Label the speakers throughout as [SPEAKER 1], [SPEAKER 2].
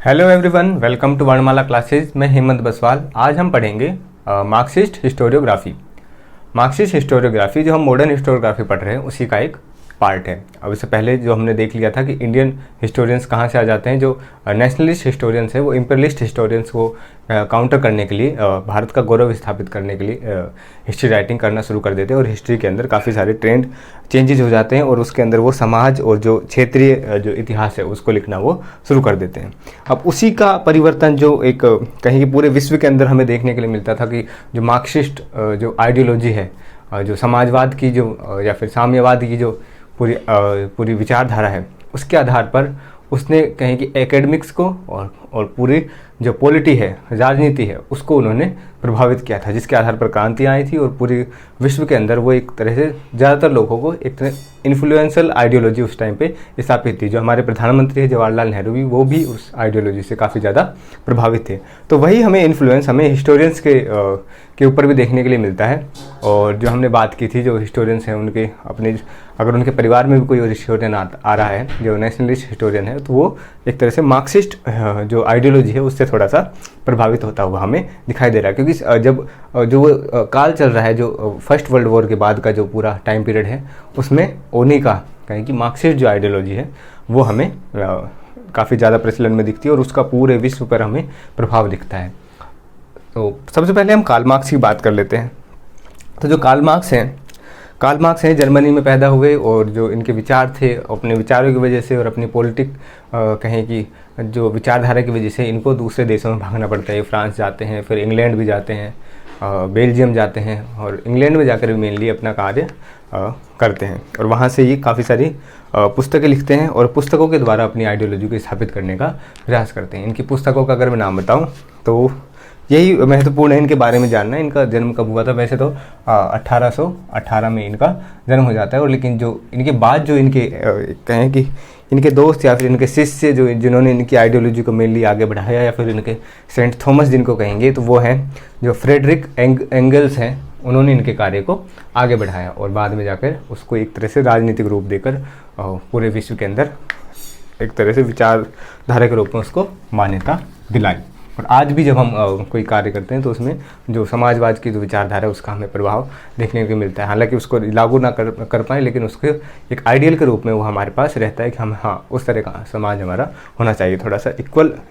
[SPEAKER 1] Hello everyone, welcome to वर्णमाला classes. मैं हेमंत बसवाल। आज हम पढ़ेंगे मार्क्सिस्ट हिस्टोरियोग्राफी। मार्क्सिस्ट हिस्टोरियोग्राफी जो हम मॉडर्न हिस्टोरियोग्राफी पढ़ रहे हैं उसी का एक पार्ट है। अब इससे पहले जो हमने देख लिया था कि इंडियन हिस्टोरियंस कहाँ से आ जाते हैं। जो नेशनलिस्ट हिस्टोरियंस है वो इम्पीरियलिस्ट हिस्टोरियंस को काउंटर करने के लिए, भारत का गौरव स्थापित करने के लिए हिस्ट्री राइटिंग करना शुरू कर देते हैं और हिस्ट्री के अंदर काफ़ी सारे ट्रेंड चेंजेस हो जाते हैं और उसके अंदर वो समाज और जो क्षेत्रीय जो इतिहास है उसको लिखना वो शुरू कर देते हैं। अब उसी का परिवर्तन जो एक कहीं पूरे विश्व के अंदर हमें देखने के लिए मिलता था कि जो मार्क्सिस्ट जो आइडियोलॉजी है, जो समाजवाद की जो या फिर साम्यवाद की जो पूरी विचारधारा है, उसके आधार पर उसने कहीं कि एकेडमिक्स को और पूरी जो पॉलिटी है, राजनीति है, उसको उन्होंने प्रभावित किया था, जिसके आधार पर क्रांतियाँ आई थी और पूरी विश्व के अंदर वो एक तरह से ज़्यादातर लोगों को एक तरह इन्फ्लुएंशियल आइडियोलॉजी उस टाइम पे स्थापित थी। जो हमारे प्रधानमंत्री है जवाहरलाल नेहरू भी, वो भी उस आइडियोलॉजी से काफ़ी ज़्यादा प्रभावित थे। तो वही हमें इन्फ्लुएंस हमें हिस्टोरियंस के ऊपर भी देखने के लिए मिलता है। और जो हमने बात की थी, जो हिस्टोरियंस हैं उनके अपने, अगर उनके परिवार में भी कोई और हिस्टोरियन आ रहा है जो नेशनलिस्ट हिस्टोरियन है, तो वो एक तरह से मार्क्सिस्ट जो आइडियोलॉजी है उससे थोड़ा सा प्रभावित होता हुआ हमें दिखाई दे रहा है। क्योंकि जब जो काल चल रहा है, जो फर्स्ट वर्ल्ड वॉर के बाद का जो पूरा टाइम पीरियड है, उसमें उन्हीं का कहें कि मार्क्सिस्ट जो आइडियोलॉजी है वो हमें काफ़ी ज़्यादा प्रचलन में दिखती है और उसका पूरे विश्व पर हमें प्रभाव दिखता है। तो सबसे पहले हम कार्ल मार्क्स की बात कर लेते हैं। तो जो कार्ल मार्क्स हैं जर्मनी में पैदा हुए और जो इनके विचार थे, अपने विचारों की वजह से और अपनी पॉलिटिक कहें कि जो विचारधारा की वजह से इनको दूसरे देशों में भागना पड़ता है। फ्रांस जाते हैं, फिर इंग्लैंड भी जाते हैं, बेल्जियम जाते हैं और इंग्लैंड में जाकर भी मेनली अपना कार्य करते हैं। और वहाँ से ये काफ़ी सारी पुस्तकें लिखते हैं और पुस्तकों के द्वारा अपनी आइडियोलॉजी को स्थापित करने का प्रयास करते हैं। इनकी पुस्तकों का अगर मैं नाम बताऊँ तो यही महत्वपूर्ण है इनके बारे में जानना। इनका जन्म कब हुआ था? वैसे तो 1818 में इनका जन्म हो जाता है, और लेकिन जो इनके बाद जो इनके कहें कि इनके दोस्त या फिर इनके शिष्य जो जिन्होंने इनकी आइडियोलॉजी को मेनली आगे बढ़ाया, या फिर इनके सेंट थॉमस जिनको कहेंगे, तो वो हैं जो फ्रेडरिक एंगल्स हैं। उन्होंने इनके कार्य को आगे बढ़ाया और बाद में जाकर उसको एक तरह से राजनीतिक रूप देकर पूरे विश्व के अंदर एक तरह से विचारधारा के रूप में उसको मान्यता दिलाई। और आज भी जब हम कोई कार्य करते हैं तो उसमें जो समाजवाद की जो विचारधारा है उसका हमें प्रभाव देखने को मिलता है। हालांकि उसको लागू ना कर पाए, लेकिन उसके एक आइडियल के रूप में वो हमारे पास रहता है कि हम उस तरह का समाज हमारा होना चाहिए। थोड़ा सा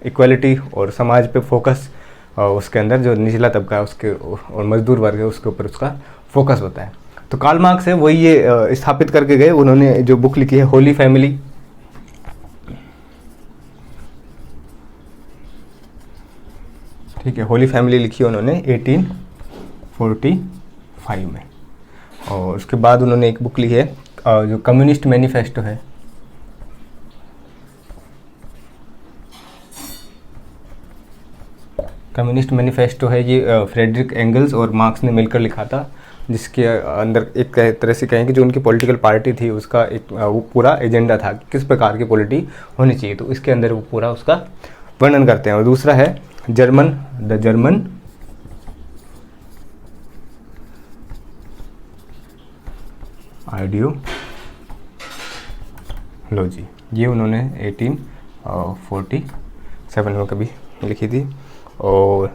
[SPEAKER 1] इक्वलिटी और समाज पे फोकस, उसके अंदर जो निचला तबका है उसके और मजदूर वर्ग है उसके ऊपर उसका फोकस होता है। तो कार्ल मार्क्स है वही ये स्थापित करके गए। उन्होंने जो बुक लिखी है होली फैमिली, ठीक है, होली फैमिली लिखी है उन्होंने 1845 में। और उसके बाद उन्होंने एक बुक लिखी है जो कम्युनिस्ट मैनिफेस्टो है। कम्युनिस्ट मैनिफेस्टो है, ये फ्रेडरिक एंगल्स और मार्क्स ने मिलकर लिखा था, जिसके अंदर एक तरह से कहें कि जो उनकी पॉलिटिकल पार्टी थी उसका एक वो पूरा एजेंडा था कि किस प्रकार की पॉलिटी होनी चाहिए। तो इसके अंदर वो पूरा उसका वर्णन करते हैं। और दूसरा है द जर्मन आइडियोलॉजी, ये उन्होंने 1847 में कभी लिखी थी। और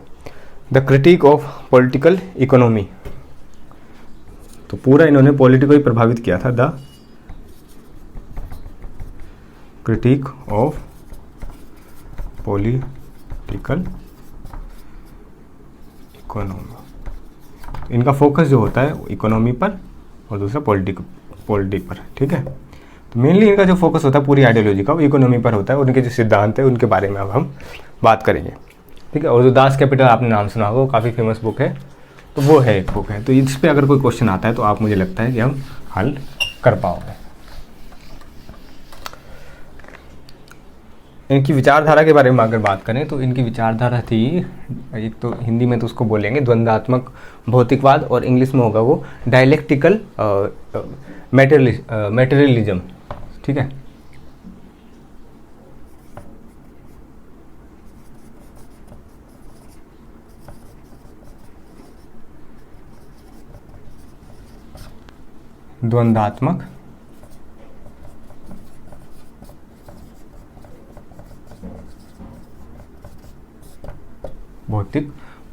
[SPEAKER 1] the critic of political economy, तो पूरा इन्होंने पॉलिटिको ही प्रभावित किया था। The critic of political economy, इनका फोकस जो होता है इकोनॉमी पर और दूसरा पॉलिटिक पर, ठीक है। तो मेनली इनका जो फोकस होता है पूरी आइडियोलॉजी का वो इकोनॉमी पर होता है। उनके जो सिद्धांत है उनके बारे में अब हम बात करेंगे, ठीक है। और जो दास कैपिटल आपने नाम सुना होगा, वो काफ़ी फेमस बुक है, तो वो है एक बुक है। तो इस पर अगर कोई क्वेश्चन आता है तो आप, मुझे लगता है कि हम हल कर पाओगे। इनकी विचारधारा के बारे में अगर बात करें तो इनकी विचारधारा थी, एक तो हिंदी में तो उसको बोलेंगे द्वंद्वात्मक भौतिकवाद, और इंग्लिश में होगा वो डायलेक्टिकल मटेरियलिज्म, ठीक है। द्वंद्वात्मक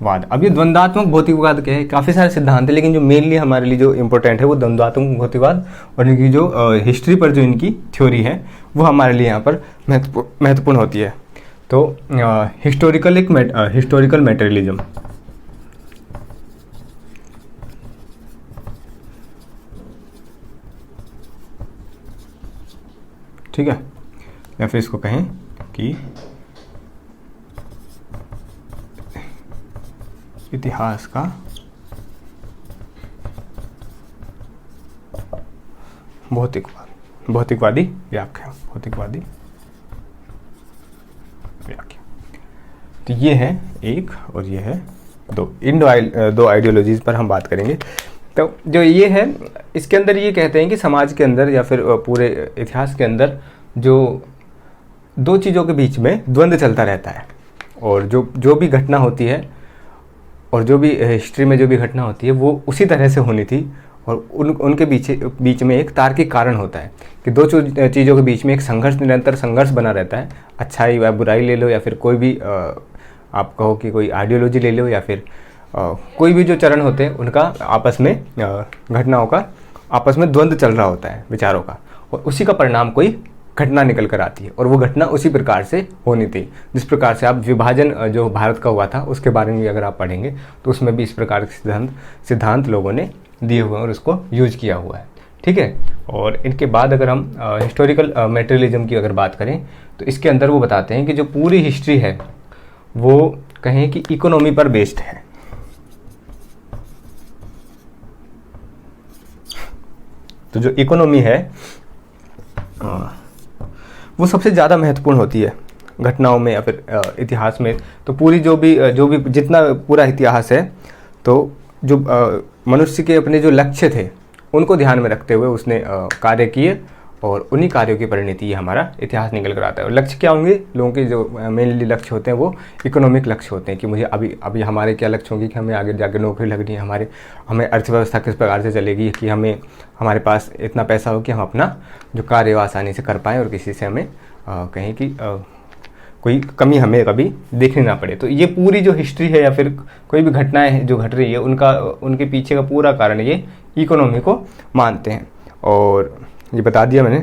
[SPEAKER 1] वाद। अब ये द्वंद्वात्मक भौतिकवाद क्या है, काफ़ी सारे सिद्धांत है, लेकिन जो मेनली हमारे लिए जो इंपॉर्टेंट है वो द्वंद्वात्मक भौतिकवाद और इनकी जो हिस्ट्री पर जो इनकी थ्योरी है वो हमारे लिए यहाँ पर महत्वपूर्ण होती है। तो हिस्टोरिकल मटेरियलिज्म, ठीक है, या फिर इसको कहें कि इतिहास का भौतिकवादी व्याख्या, तो ये है एक और ये है दो, इन दो आइडियोलॉजीज पर हम बात करेंगे। तो जो ये है इसके अंदर ये कहते हैं कि समाज के अंदर या फिर पूरे इतिहास के अंदर जो दो चीज़ों के बीच में द्वंद्व चलता रहता है, और जो भी घटना होती है और जो भी हिस्ट्री में जो भी घटना होती है वो उसी तरह से होनी थी, और उनके बीच में एक तार्किक कारण होता है कि दो चीज़ों के बीच में एक संघर्ष, निरंतर संघर्ष बना रहता है। अच्छाई व बुराई ले लो, या फिर कोई भी आप कहो कि कोई आइडियोलॉजी ले लो, या फिर कोई भी जो चरण होते हैं उनका आपस में घटनाओं का आपस में द्वंद्व चल रहा होता है विचारों का, और उसी का परिणाम कोई घटना निकल कर आती है, और वो घटना उसी प्रकार से होनी थी। जिस प्रकार से आप विभाजन जो भारत का हुआ था उसके बारे में भी अगर आप पढ़ेंगे तो उसमें भी इस प्रकार के सिद्धांत लोगों ने दिए हुए हैं और उसको यूज किया हुआ है, ठीक है। और इनके बाद अगर हम हिस्टोरिकल मटेरियलिज्म की अगर बात करें तो इसके अंदर वो बताते हैं कि जो पूरी हिस्ट्री है वो कहें कि इकोनॉमी पर बेस्ड है। तो जो इकोनॉमी है वो सबसे ज़्यादा महत्वपूर्ण होती है घटनाओं में या फिर इतिहास में। तो पूरी जो भी जितना पूरा इतिहास है, तो जो मनुष्य के अपने जो लक्ष्य थे उनको ध्यान में रखते हुए उसने कार्य किए, और उन्हीं कार्यों की परिणति ये हमारा इतिहास निकल कर आता है। और लक्ष्य क्या होंगे लोगों के, जो मेनली लक्ष्य होते हैं वो इकोनॉमिक लक्ष्य होते हैं कि मुझे अभी हमारे क्या लक्ष्य होंगे कि हमें आगे जाकर नौकरी लगनी है, हमें अर्थव्यवस्था किस प्रकार से चलेगी, कि हमारे पास इतना पैसा हो कि हम अपना जो कार्य आसानी से कर पाएँ और किसी से हमें कहें कि कोई कमी हमें कभी देखनी ना पड़े। तो ये पूरी जो हिस्ट्री है या फिर कोई भी घटनाएं जो घट रही है उनके पीछे का पूरा कारण ये इकोनॉमी को मानते हैं, और ये बता दिया मैंने।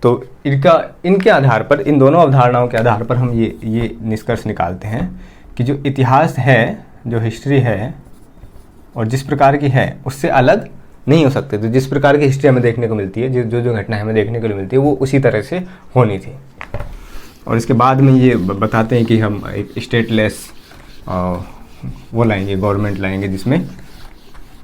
[SPEAKER 1] तो इनके आधार पर, इन दोनों अवधारणाओं के आधार पर हम ये निष्कर्ष निकालते हैं कि जो इतिहास है, जो हिस्ट्री है और जिस प्रकार की है उससे अलग नहीं हो सकते। तो जिस प्रकार की हिस्ट्री हमें देखने को मिलती है, जो घटनाएं हमें देखने को मिलती है वो उसी तरह से होनी थी। और इसके बाद में ये बताते हैं कि हम एक स्टेटलेस वो लाएंगे, गवर्नमेंट लाएंगे जिसमें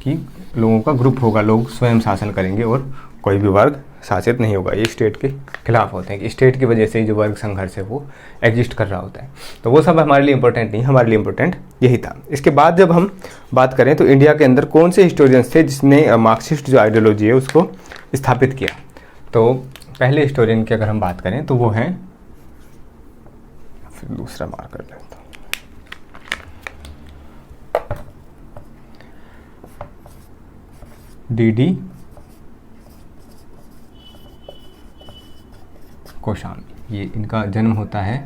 [SPEAKER 1] कि लोगों का ग्रुप होगा, लोग स्वयं शासन करेंगे और कोई भी वर्ग शासित नहीं होगा। ये स्टेट के खिलाफ होते हैं कि स्टेट की वजह से जो वर्ग संघर्ष है वो एग्जिस्ट कर रहा होता है। तो वो सब हमारे लिए इम्पोर्टेंट नहीं, हमारे लिए इम्पोर्टेंट यही था। इसके बाद जब हम बात करें तो इंडिया के अंदर कौन से हिस्टोरियंस थे जिसने मार्क्सिस्ट जो आइडियोलॉजी है उसको स्थापित किया। तो पहले हिस्टोरियन की अगर हम बात करें तो वो हैं, फिर दूसरा मार्क कर लेता हूं, डी कोशाम्बी। ये इनका जन्म होता है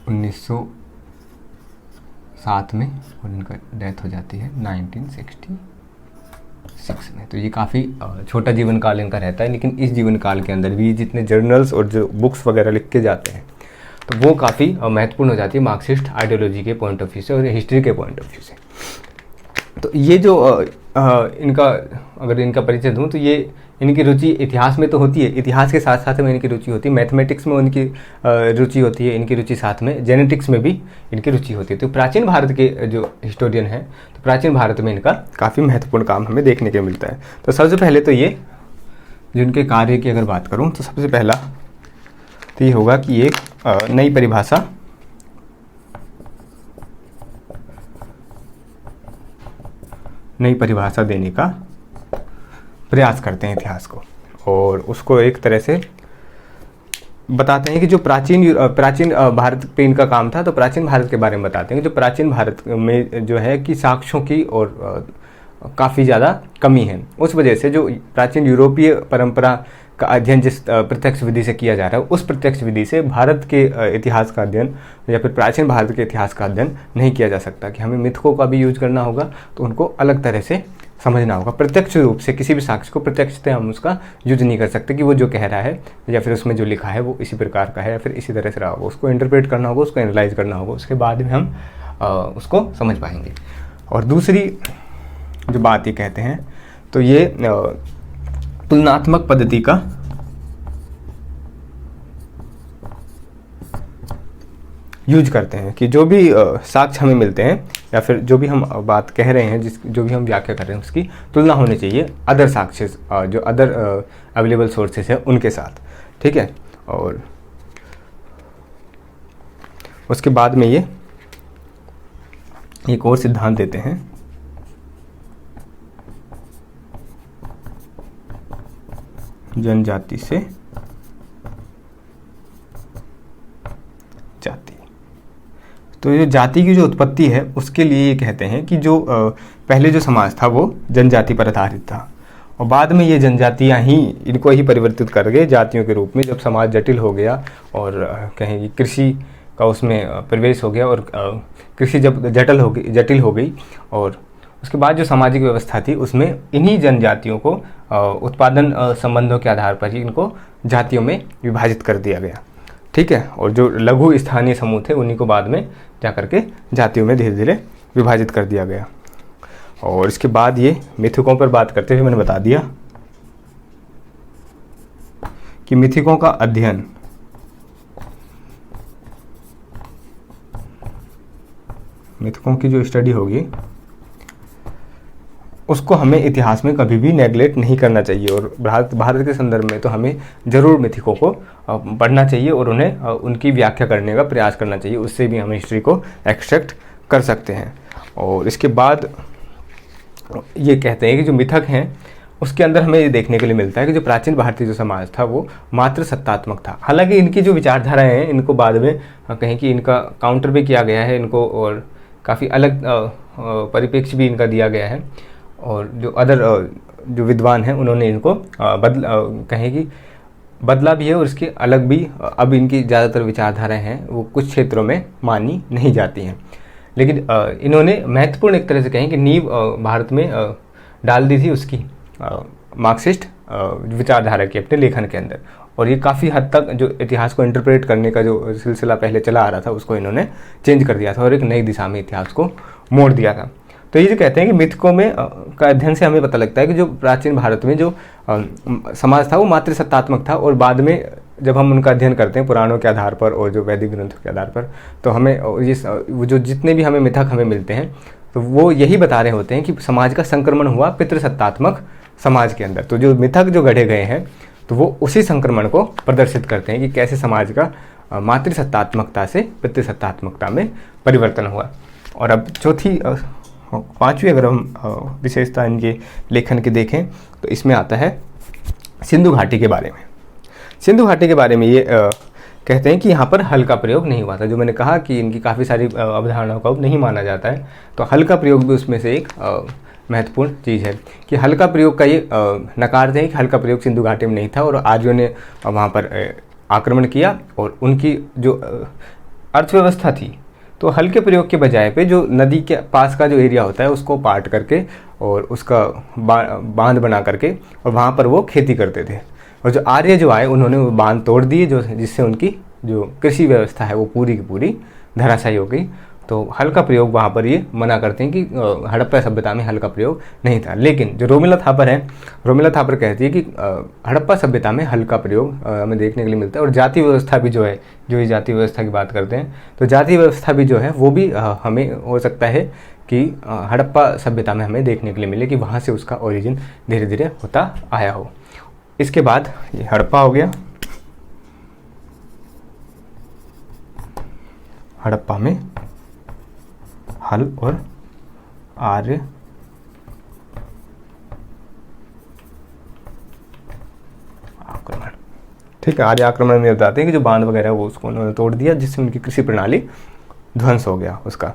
[SPEAKER 1] 1907 में और इनका डेथ हो जाती है 1966 में। तो ये काफ़ी छोटा जीवन काल इनका रहता है, लेकिन इस जीवन काल के अंदर भी जितने जर्नल्स और जो बुक्स वगैरह लिख के जाते हैं तो वो काफ़ी महत्वपूर्ण हो जाती है मार्क्सिस्ट आइडियोलॉजी के पॉइंट ऑफ व्यू से और हिस्ट्री के पॉइंट ऑफ व्यू से। तो ये जो इनका अगर इनका परिचय दूँ तो ये इनकी रुचि इतिहास में तो होती है, इतिहास के साथ साथ में इनकी रुचि होती है, मैथमेटिक्स में इनकी रुचि होती है, इनकी रुचि साथ में जेनेटिक्स में भी इनकी रुचि होती है। तो प्राचीन भारत के जो हिस्टोरियन हैं तो प्राचीन भारत में इनका काफ़ी महत्वपूर्ण काम हमें देखने को मिलता है। तो सबसे पहले तो ये जिनके कार्य की अगर बात करूँ तो सबसे पहला तो ये होगा कि एक नई परिभाषा देने का प्रयास करते हैं इतिहास को, और उसको एक तरह से बताते हैं कि जो प्राचीन भारत पे इनका काम था। तो प्राचीन भारत के बारे में बताते हैं कि जो प्राचीन भारत में जो है कि साक्ष्यों की और काफ़ी ज़्यादा कमी है। उस वजह से जो प्राचीन यूरोपीय परंपरा का अध्ययन जिस प्रत्यक्ष विधि से किया जा रहा है, उस प्रत्यक्ष विधि से भारत के इतिहास का अध्ययन या फिर प्राचीन भारत के इतिहास का अध्ययन नहीं किया जा सकता। कि हमें मिथकों का भी यूज करना होगा, तो उनको अलग तरह से समझना होगा। प्रत्यक्ष रूप से किसी भी साक्ष्य को प्रत्यक्षतः हम उसका यूज नहीं कर सकते कि वो जो कह रहा है या फिर उसमें जो लिखा है वो इसी प्रकार का है या फिर इसी तरह से रहा होगा। उसको इंटरप्रेट करना होगा, उसको एनालाइज करना होगा, उसके बाद में हम उसको समझ पाएंगे। और दूसरी जो बात ये कहते हैं, तो ये तुलनात्मक पद्धति का यूज करते हैं कि जो भी साक्ष्य हमें मिलते हैं या फिर जो भी हम बात कह रहे हैं, जो भी हम व्याख्या कर रहे हैं, उसकी तुलना होनी चाहिए अदर साक्ष्य, जो अदर अवेलेबल सोर्सेस है उनके साथ। ठीक है। और उसके बाद में ये एक और सिद्धांत देते हैं, जनजाति से जाति। तो ये जाति की जो उत्पत्ति है उसके लिए ये कहते हैं कि जो पहले जो समाज था वो जनजाति पर आधारित था, और बाद में ये जनजातियां ही इनको ही परिवर्तित कर गए जातियों के रूप में। जब समाज जटिल हो गया और कहें कृषि का उसमें प्रवेश हो गया और कृषि जब जटिल हो गई और उसके बाद जो सामाजिक व्यवस्था थी उसमें इन्हीं जनजातियों को उत्पादन संबंधों के आधार पर ही इनको जातियों में विभाजित कर दिया गया। ठीक है। और जो लघु स्थानीय समूह थे उन्हीं को बाद में जाकर के जातियों में धीरे धीरे विभाजित कर दिया गया। और इसके बाद ये मिथकों पर बात करते हुए मैंने बता दिया कि मिथकों का अध्ययन मिथकों की जो स्टडी होगी उसको हमें इतिहास में कभी भी नेगलेक्ट नहीं करना चाहिए। और भारत के संदर्भ में तो हमें ज़रूर मिथकों को पढ़ना चाहिए और उन्हें उनकी व्याख्या करने का प्रयास करना चाहिए। उससे भी हम हिस्ट्री को एक्सट्रैक्ट कर सकते हैं। और इसके बाद ये कहते हैं कि जो मिथक हैं उसके अंदर हमें ये देखने के लिए मिलता है कि जो प्राचीन भारतीय जो समाज था वो मात्र सत्तात्मक था। हालांकि इनकी जो विचारधाराएं हैं इनको बाद में कहें कि इनका काउंटर भी किया गया है इनको, और काफ़ी अलग परिप्रेक्ष्य भी इनका दिया गया है। और जो अदर जो विद्वान हैं उन्होंने इनको कहें कि बदला भी है और इसके अलग भी अब इनकी ज़्यादातर विचारधाराएं हैं वो कुछ क्षेत्रों में मानी नहीं जाती हैं। लेकिन इन्होंने महत्वपूर्ण एक तरह से कहें कि नींव भारत में डाल दी थी उसकी मार्क्सिस्ट विचारधारा की अपने लेखन के अंदर। और ये काफ़ी हद तक जो इतिहास को इंटरप्रेट करने का जो सिलसिला पहले चला आ रहा था उसको इन्होंने चेंज कर दिया था और एक नई दिशा में इतिहास को मोड़ दिया था। तो ये जो कहते हैं कि मिथकों में का अध्ययन से हमें पता लगता है कि जो प्राचीन भारत में जो समाज था वो मात्र सत्तात्मक था, और बाद में जब हम उनका अध्ययन करते हैं पुराणों के आधार पर और जो वैदिक ग्रंथों के आधार पर, तो हमें ये जो जितने भी हमें मिथक हमें मिलते हैं तो वो यही बता रहे होते हैं कि समाज का संक्रमण हुआ पितृसत्तात्मक समाज के अंदर। तो जो मिथक जो गढ़े गए हैं तो वो उसी संक्रमण को प्रदर्शित करते हैं कि कैसे समाज का मातृसत्तात्मकता से पितृसत्तात्मकता में परिवर्तन हुआ। और अब चौथी पांचवी अगर हम विशेषता इनके लेखन के देखें तो इसमें आता है सिंधु घाटी के बारे में। सिंधु घाटी के बारे में ये कहते हैं कि यहाँ पर हल का प्रयोग नहीं हुआ था। जो मैंने कहा कि इनकी काफ़ी सारी अवधारणाओं को अब नहीं माना जाता है, तो हल का प्रयोग भी उसमें से एक महत्वपूर्ण चीज़ है कि हल का प्रयोग का ये नकारते हैं कि हल का प्रयोग सिंधु घाटी में नहीं था और आर्यों ने वहाँ पर आक्रमण किया और उनकी जो अर्थव्यवस्था थी तो हल के प्रयोग के बजाय पे जो नदी के पास का जो एरिया होता है उसको पाट करके और उसका बांध बना करके और वहाँ पर वो खेती करते थे। और जो आर्य जो आए उन्होंने वो बांध तोड़ दिए जिससे उनकी जो कृषि व्यवस्था है वो पूरी की पूरी धराशायी हो गई। तो हल का प्रयोग वहाँ पर ये मना करते हैं कि हड़प्पा सभ्यता में हल का प्रयोग नहीं था। लेकिन जो रोमिला थापर है, रोमिला थापर कहती है कि हड़प्पा सभ्यता में हल का प्रयोग हमें देखने के लिए मिलता है। और जाति व्यवस्था भी जो है, जो ये जाति व्यवस्था की बात करते हैं, तो जाति व्यवस्था भी जो है वो भी हमें हो सकता है कि हड़प्पा सभ्यता में हमें देखने के लिए मिले कि वहाँ से उसका ओरिजिन धीरे धीरे होता आया हो। इसके बाद ये हड़प्पा हो गया। हड़प्पा में हल और आर्य आक्रमण, ठीक है। आर्य आक्रमण में बताते हैं कि जो बांध वगैरह वो उसको उन्होंने तोड़ दिया जिससे उनकी कृषि प्रणाली ध्वंस हो गया उसका।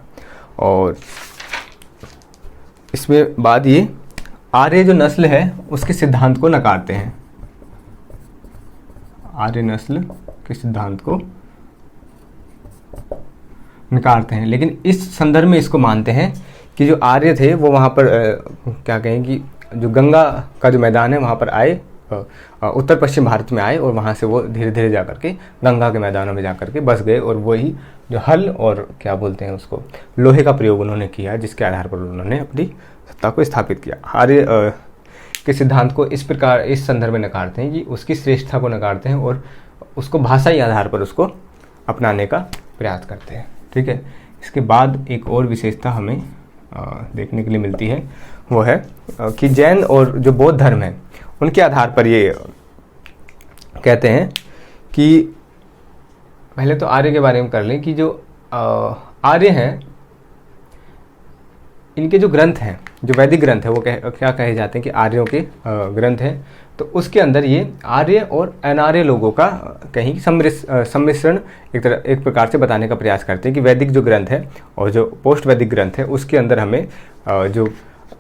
[SPEAKER 1] और इसमें बाद ये आर्य जो नस्ल है उसके सिद्धांत को नकारते हैं। आर्य नस्ल के सिद्धांत को नकारते हैं। लेकिन इस संदर्भ में इसको मानते हैं कि जो आर्य थे वो वहाँ पर क्या कहें कि जो गंगा का जो मैदान है वहाँ पर आए, उत्तर पश्चिम भारत में आए और वहाँ से वो धीरे धीरे जा करके गंगा के मैदानों में जा करके बस गए और वही जो हल और क्या बोलते हैं उसको लोहे का प्रयोग उन्होंने किया, जिसके आधार पर उन्होंने अपनी सत्ता को स्थापित किया। आर्य के सिद्धांत को इस प्रकार इस संदर्भ में नकारते हैं कि उसकी श्रेष्ठता को नकारते हैं और उसको भाषाई आधार पर उसको अपनाने का प्रयास करते हैं। ठीक है, इसके बाद एक और विशेषता हमें देखने के लिए मिलती है, वो है कि जैन और जो बौद्ध धर्म है उनके आधार पर ये कहते हैं कि पहले तो आर्य के बारे में कर लें कि जो आर्य हैं इनके जो ग्रंथ हैं, जो वैदिक ग्रंथ है वो क्या कहे जाते हैं कि आर्यों के ग्रंथ हैं। तो उसके अंदर ये आर्य और अनार्य लोगों का कहीं सम्मिश्रण एक प्रकार से बताने का प्रयास करते हैं कि वैदिक जो ग्रंथ है और जो पोस्ट वैदिक ग्रंथ है उसके अंदर हमें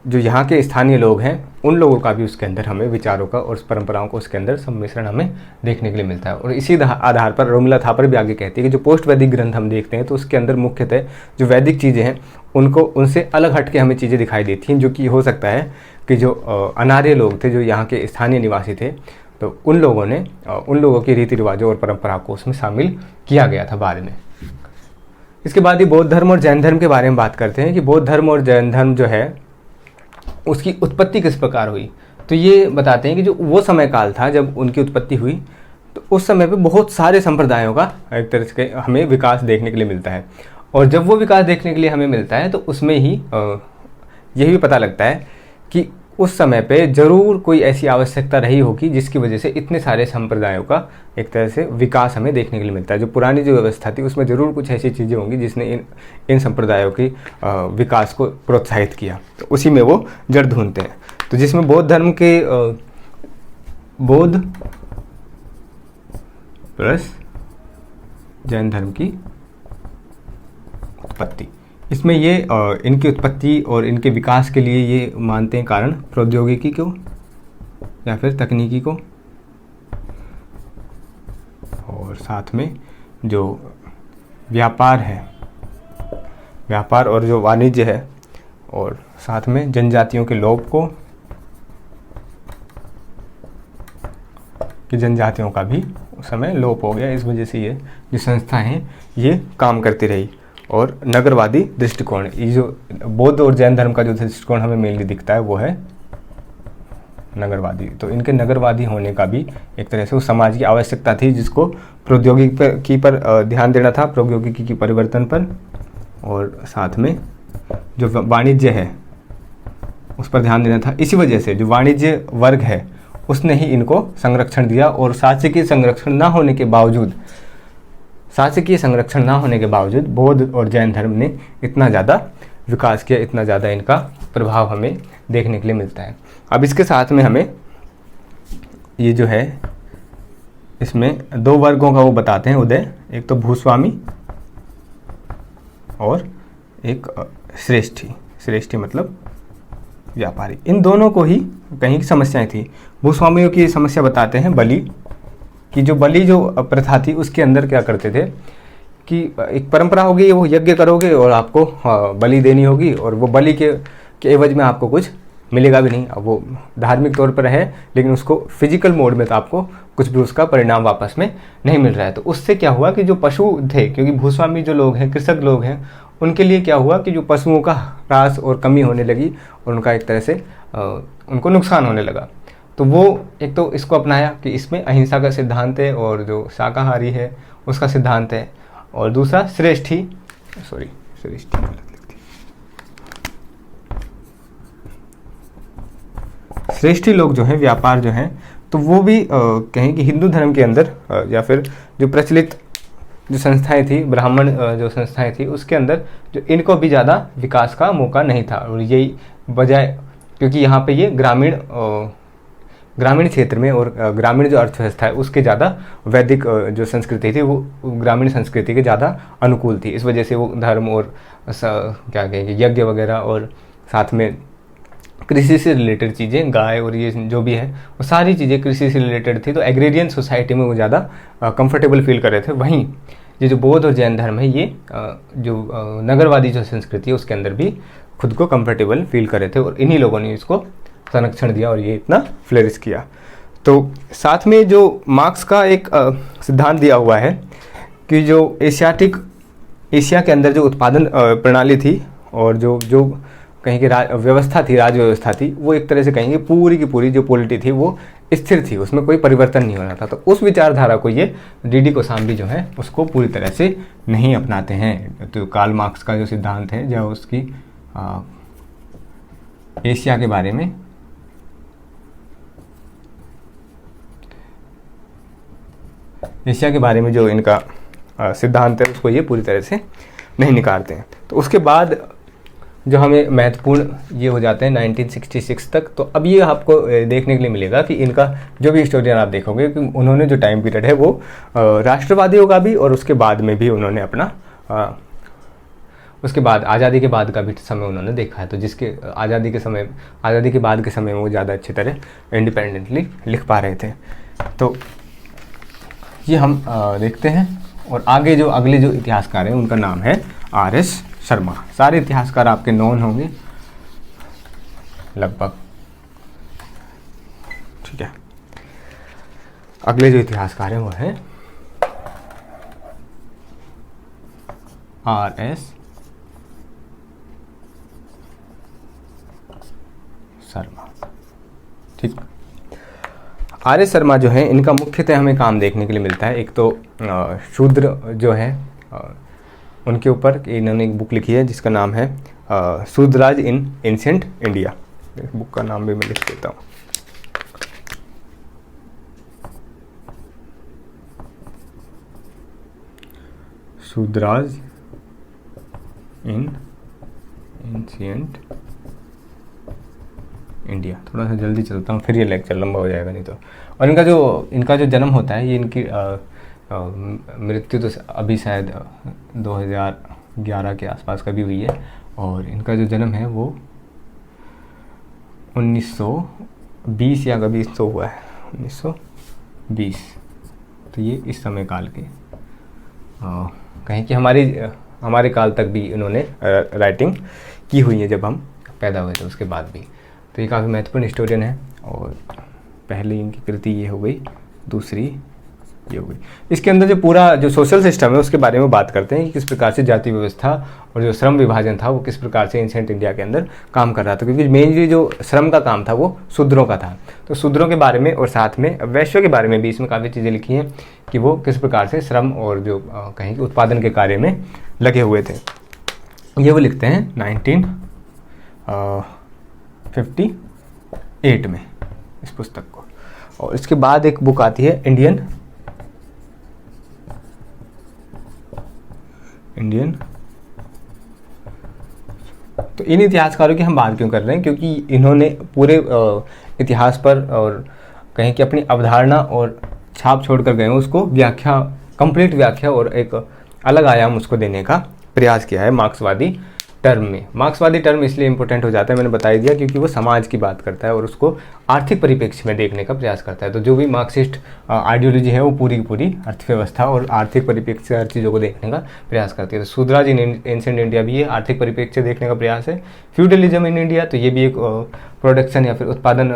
[SPEAKER 1] जो यहाँ के स्थानीय लोग हैं उन लोगों का भी उसके अंदर हमें विचारों का और परंपराओं का उसके अंदर सम्मिश्रण हमें देखने के लिए मिलता है। और इसी आधार पर रोमिला थापर भी आगे कहती है कि जो पोस्ट वैदिक ग्रंथ हम देखते हैं तो उसके अंदर मुख्यतः जो वैदिक चीज़ें हैं उनको उनसे अलग हट के हमें चीज़ें दिखाई देती हैं, जो कि हो सकता है कि जो अनार्य लोग थे, जो यहाँ के स्थानीय निवासी थे, तो उन लोगों के रीति रिवाजों और परंपरा को उसमें शामिल किया गया था बाद में। इसके बाद ही बौद्ध धर्म और जैन धर्म के बारे में बात करते हैं कि बौद्ध धर्म और जैन धर्म जो है उसकी उत्पत्ति किस प्रकार हुई। तो ये बताते हैं कि जो वो समय काल था जब उनकी उत्पत्ति हुई तो उस समय पे बहुत सारे संप्रदायों का एक तरह से हमें विकास देखने के लिए मिलता है। और जब वो विकास देखने के लिए हमें मिलता है तो उसमें ही यही भी पता लगता है कि उस समय पे ज़रूर कोई ऐसी आवश्यकता रही होगी जिसकी वजह से इतने सारे संप्रदायों का एक तरह से विकास हमें देखने के लिए मिलता है। जो पुरानी जो व्यवस्था थी उसमें ज़रूर कुछ ऐसी चीज़ें होंगी जिसने इन संप्रदायों के विकास को प्रोत्साहित किया, तो उसी में वो जड़ ढूंढते हैं। तो जिसमें बौद्ध धर्म के बौद्ध प्लस जैन धर्म की उत्पत्ति, इसमें ये इनकी उत्पत्ति और इनके विकास के लिए ये मानते हैं कारण प्रौद्योगिकी को या फिर तकनीकी को, और साथ में जो व्यापार है, व्यापार और जो वाणिज्य है, और साथ में जनजातियों के लोभ को, कि जनजातियों का भी उस समय लोप हो गया। इस वजह से ये जो संस्थाएं हैं ये काम करती रही। और नगरवादी दृष्टिकोण, ये जो बौद्ध और जैन धर्म का जो दृष्टिकोण हमें मेनली दिखता है वो है नगरवादी। तो इनके नगरवादी होने का भी एक तरह से उस समाज की आवश्यकता थी जिसको प्रौद्योगिकी पर ध्यान देना था, प्रौद्योगिकी की परिवर्तन पर, और साथ में जो वाणिज्य है उस पर ध्यान देना था। इसी वजह से जो वाणिज्य वर्ग है उसने ही इनको संरक्षण दिया। और शासकीय संरक्षण ना होने के बावजूद बौद्ध और जैन धर्म ने इतना ज़्यादा विकास किया, इतना ज़्यादा इनका प्रभाव हमें देखने के लिए मिलता है। अब इसके साथ में हमें ये जो है इसमें दो वर्गों का वो बताते हैं उदय, एक तो भूस्वामी और एक श्रेष्ठी मतलब व्यापारी। इन दोनों को ही कहीं की समस्याएं थी। भूस्वामियों की समस्या बताते हैं बलि कि जो प्रथा थी उसके अंदर क्या करते थे कि एक परंपरा होगी, वो यज्ञ करोगे और आपको बलि देनी होगी, और वो बलि के एवज में आपको कुछ मिलेगा भी नहीं। अब वो धार्मिक तौर पर है लेकिन उसको फिजिकल मोड में तो आपको कुछ भी उसका परिणाम वापस में नहीं मिल रहा है। तो उससे क्या हुआ कि जो पशु थे, क्योंकि भूस्वामी जो लोग हैं, कृषक लोग हैं, उनके लिए क्या हुआ कि जो पशुओं का ह्रास और कमी होने लगी और उनका एक तरह से उनको नुकसान होने लगा। तो वो एक तो इसको अपनाया कि इसमें अहिंसा का सिद्धांत है और जो शाकाहारी है उसका सिद्धांत है, और दूसरा श्रेष्ठी लोग जो हैं, व्यापार जो हैं, तो वो भी कहें कि हिंदू धर्म के अंदर या फिर जो प्रचलित जो संस्थाएं थी, ब्राह्मण जो संस्थाएं थी, उसके अंदर जो इनको भी ज़्यादा विकास का मौका नहीं था। और यही बजाय, क्योंकि यहाँ पे ये ग्रामीण क्षेत्र में और ग्रामीण जो अर्थव्यवस्था है उसके ज़्यादा वैदिक जो संस्कृति थी वो ग्रामीण संस्कृति के ज़्यादा अनुकूल थी। इस वजह से वो धर्म और क्या कहेंगे यज्ञ वगैरह और साथ में कृषि से रिलेटेड चीज़ें, गाय और ये जो भी है वो सारी चीज़ें कृषि से रिलेटेड थी, तो एग्रेरियन सोसाइटी में वो ज़्यादा कंफर्टेबल फील कर रहे थे। वहीं ये जो बौद्ध और जैन धर्म है ये नगरवादी जो संस्कृति है उसके अंदर भी खुद को कंफर्टेबल फील कर रहे थे, और इन्हीं लोगों ने इसको संरक्षण दिया और ये इतना फ्लरिश किया। तो साथ में जो मार्क्स का एक सिद्धांत दिया हुआ है कि जो एशिया के अंदर जो उत्पादन प्रणाली थी और जो कहीं की व्यवस्था थी, राज व्यवस्था थी, वो एक तरह से कहेंगे पूरी की पूरी जो पॉलिटी थी वो स्थिर थी, उसमें कोई परिवर्तन नहीं हो रहा था। तो उस विचारधारा को ये डीडी कोशाम्बी जो है उसको पूरी तरह से नहीं अपनाते हैं। तो कार्ल मार्क्स का जो सिद्धांत है जो उसकी एशिया के बारे में जो इनका सिद्धांत है उसको ये पूरी तरह से नहीं निकालते हैं। तो उसके बाद जो हमें महत्वपूर्ण ये हो जाते हैं 1966 तक। तो अब ये आपको देखने के लिए मिलेगा कि इनका जो भी हिस्टोरियन आप देखोगे कि उन्होंने जो टाइम पीरियड है वो राष्ट्रवादियों का भी और उसके बाद में भी उन्होंने अपना उसके बाद आज़ादी के बाद का भी समय उन्होंने देखा है। तो जिसके आज़ादी के बाद के समय में वो ज़्यादा अच्छी तरह इंडिपेंडेंटली लिख पा रहे थे। तो ये हम देखते हैं। और आगे जो अगले जो इतिहासकार हैं उनका नाम है आर.एस. शर्मा। सारे इतिहासकार आपके नॉन होंगे लगभग, ठीक है। अगले जो इतिहासकार हैं वो है आर.एस. शर्मा, ठीक। आर.एस. शर्मा जो है इनका मुख्यतः हमें काम देखने के लिए मिलता है। एक तो शूद्र जो है उनके ऊपर इन्होंने एक बुक लिखी है जिसका नाम है शूद्रराज इन एंशिएंट इंडिया। इस बुक का नाम भी मैं लिख देता हूँ। शूद्रराज इन एंशिएंट इंडिया। थोड़ा सा जल्दी चलता हूँ फिर ये लेक्चर लंबा हो जाएगा नहीं तो। और इनका जो जन्म होता है ये इनकी मृत्यु तो अभी शायद 2011 के आसपास कभी हुई है। और इनका जो जन्म है वो 1920 या कभी तो हुआ है 1920। तो ये इस समय काल के कहें कि हमारे काल तक भी इन्होंने राइटिंग की हुई है जब हम पैदा हुए थे उसके बाद भी। तो ये काफ़ी महत्वपूर्ण हिस्टोरियन है। और पहली इनकी कृति ये हो गई, दूसरी ये हो गई। इसके अंदर जो पूरा जो सोशल सिस्टम है उसके बारे में बात करते हैं कि किस प्रकार से जाति व्यवस्था और जो श्रम विभाजन था वो किस प्रकार से एंशिएंट इंडिया के अंदर काम कर रहा था। क्योंकि मेनली जो श्रम का काम था वो शूद्रों का था। तो शूद्रों के बारे में और साथ में वैश्यों के बारे में भी इसमें काफ़ी चीज़ें लिखी हैं कि वो किस प्रकार से श्रम और जो कहें कि उत्पादन के कार्य में लगे हुए थे। ये वो लिखते हैं 1958 में इस पुस्तक को। और इसके बाद एक बुक आती है इंडियन तो इन इतिहासकारों की हम बात क्यों कर रहे हैं, क्योंकि इन्होंने पूरे इतिहास पर और कहीं कि अपनी अवधारणा और छाप छोड़ कर गए हैं, उसको कंप्लीट व्याख्या और एक अलग आयाम उसको देने का प्रयास किया है मार्क्सवादी टर्म में। मार्क्सवादी टर्म इसलिए इंपॉर्टेंट हो जाता है, मैंने बता ही दिया, क्योंकि वो समाज की बात करता है और उसको आर्थिक परिप्रेक्ष्य में देखने का प्रयास करता है। तो जो भी मार्क्सिस्ट आइडियोलॉजी है वो पूरी की पूरी अर्थव्यवस्था और आर्थिक परिप्रेक्ष्य से हर चीज़ों को देखने का प्रयास करती है। तो शूद्रराज इन एंशिएंट इंडिया भी ये आर्थिक परिप्रेक्ष्य देखने का प्रयास है। फ्यूडलिज्म इन इंडिया, तो ये भी एक प्रोडक्शन या फिर उत्पादन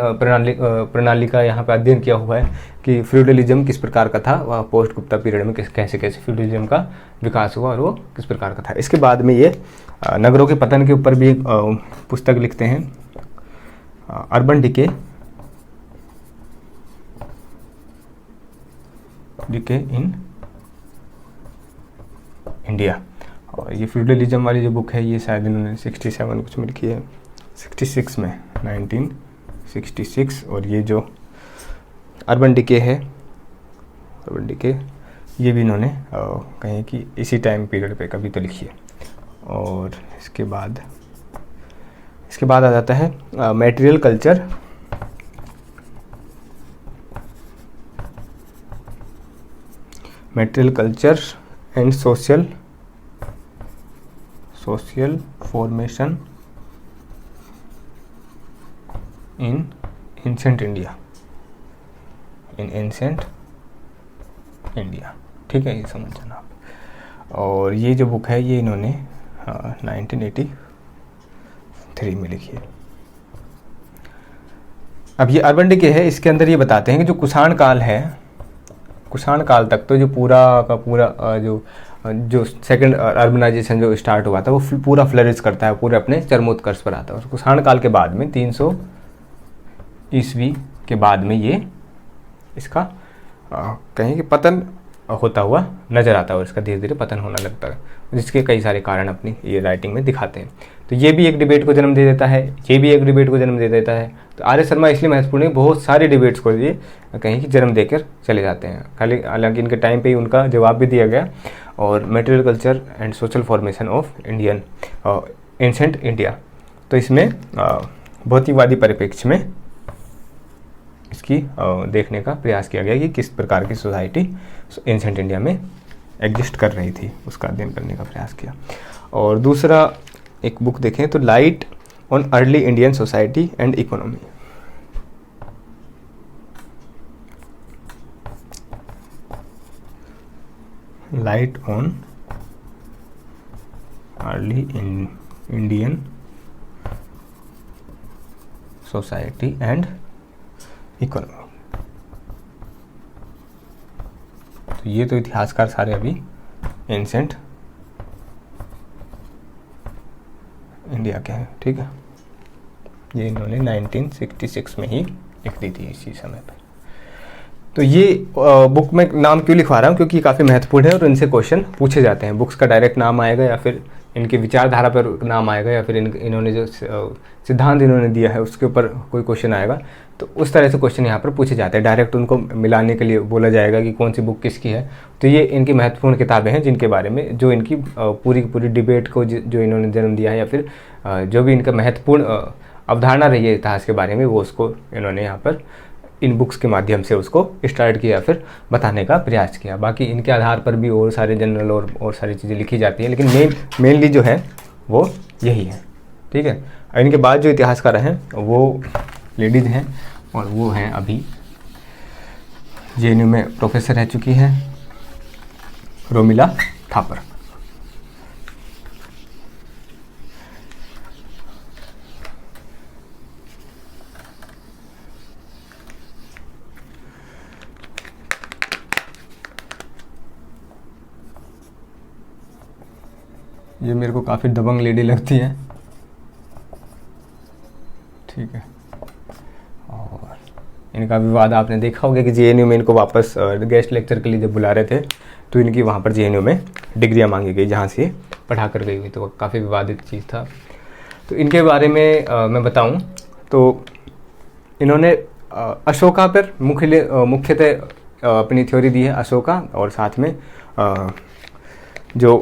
[SPEAKER 1] प्रणाली का यहाँ पर अध्ययन किया हुआ है कि फ्यूडलिज्म किस प्रकार का था, वह पोस्ट गुप्ता पीरियड में कैसे फ्यूडलिज्म का विकास हुआ और वो किस प्रकार का था। इसके बाद में ये नगरों के पतन के ऊपर भी एक पुस्तक लिखते हैं, अर्बन डिके इन इंडिया। और ये फ्यूडलिज्म वाली जो बुक है ये शायद इन्होंने 67 कुछ में लिखी है, 66 में 1966। और ये जो अर्बन डिके है, अर्बन डिके ये भी इन्होंने कहें कि इसी टाइम पीरियड पे कभी तो लिखी है। और इसके बाद आ जाता है material culture and social formation in ancient India, in ancient India, ठीक है, ये समझ जाना आप। और ये जो बुक है ये इन्होंने 1983 में लिखी है। अब ये अर्बन डिके है, इसके अंदर ये बताते हैं कि जो कुषाण काल है, कुषाण काल तक तो जो पूरा का पूरा जो सेकंड अर्बनाइजेशन जो स्टार्ट हुआ था वो पूरा फ्लरिश करता है, पूरे अपने चरमोत्कर्ष पर आता है। और कुषाण काल के बाद में 300 ईस्वी के बाद में ये इसका कहीं कि पतन होता हुआ नजर आता है, और इसका धीरे धीरे पतन होने लगता है, जिसके कई सारे कारण अपनी ये राइटिंग में दिखाते हैं। तो ये भी एक डिबेट को जन्म दे देता है, ये भी एक डिबेट को जन्म दे देता है। तो आर्य शर्मा इसलिए महत्वपूर्ण है, बहुत सारे डिबेट्स को ये कहीं की जन्म देकर चले जाते हैं। खाली हालांकि इनके टाइम पे ही उनका जवाब भी दिया गया। और material culture and social formation of Indian ancient India, तो इसमें भौतिकवादी परिप्रेक्ष्य में इसकी देखने का प्रयास किया गया कि किस प्रकार की सोसाइटी एंसेंट इंडिया में एग्जिस्ट कर रही थी, उसका अध्ययन करने का प्रयास किया। और दूसरा एक बुक देखें तो light on early Indian society and economy, light on early Indian society and economy. तो ये तो इतिहासकार सारे अभी एंसेंट इंडिया के हैं, ठीक है। ये इन्होंने 1966 में ही लिख दी थी इसी समय पर। तो ये बुक में नाम क्यों लिखवा रहा हूँ, क्योंकि काफ़ी महत्वपूर्ण है और इनसे क्वेश्चन पूछे जाते हैं। बुक्स का डायरेक्ट नाम आएगा या फिर इनकी विचारधारा पर नाम आएगा या फिर इन्होंने जो सिद्धांत इन्होंने दिया है उसके ऊपर कोई क्वेश्चन आएगा। तो उस तरह से क्वेश्चन यहाँ पर पूछे जाते हैं, डायरेक्ट उनको मिलाने के लिए बोला जाएगा कि कौन सी बुक किसकी है। तो ये इनकी महत्वपूर्ण किताबें हैं जिनके बारे में जो इनकी पूरी की पूरी डिबेट को जो इन्होंने जन्म दिया है या फिर जो भी इनका महत्वपूर्ण अवधारणा रही है इतिहास के बारे में, वो उसको इन्होंने यहाँ पर इन बुक्स के माध्यम से उसको स्टार्ट किया, फिर बताने का प्रयास किया। बाकी इनके आधार पर भी और सारे जनरल और सारी चीज़ें लिखी जाती हैं, लेकिन मेनली जो है वो यही है, ठीक है। और इनके बाद जो इतिहासकार हैं वो लेडीज़ हैं और वो हैं अभी JNU में प्रोफेसर रह चुकी हैं रोमिला थापर। ये मेरे को काफ़ी दबंग लेडी लगती है, ठीक है। और इनका विवाद आपने देखा होगा कि JNU में इनको वापस गेस्ट लेक्चर के लिए जब बुला रहे थे तो इनकी वहाँ पर JNU में डिग्रियाँ मांगी गई जहाँ से पढ़ा कर गई हुई, तो काफ़ी विवादित चीज़ था। तो इनके बारे में मैं बताऊँ तो इन्होंने अशोका पर मुख्यतः अपनी थ्योरी दी है, अशोका, और साथ में जो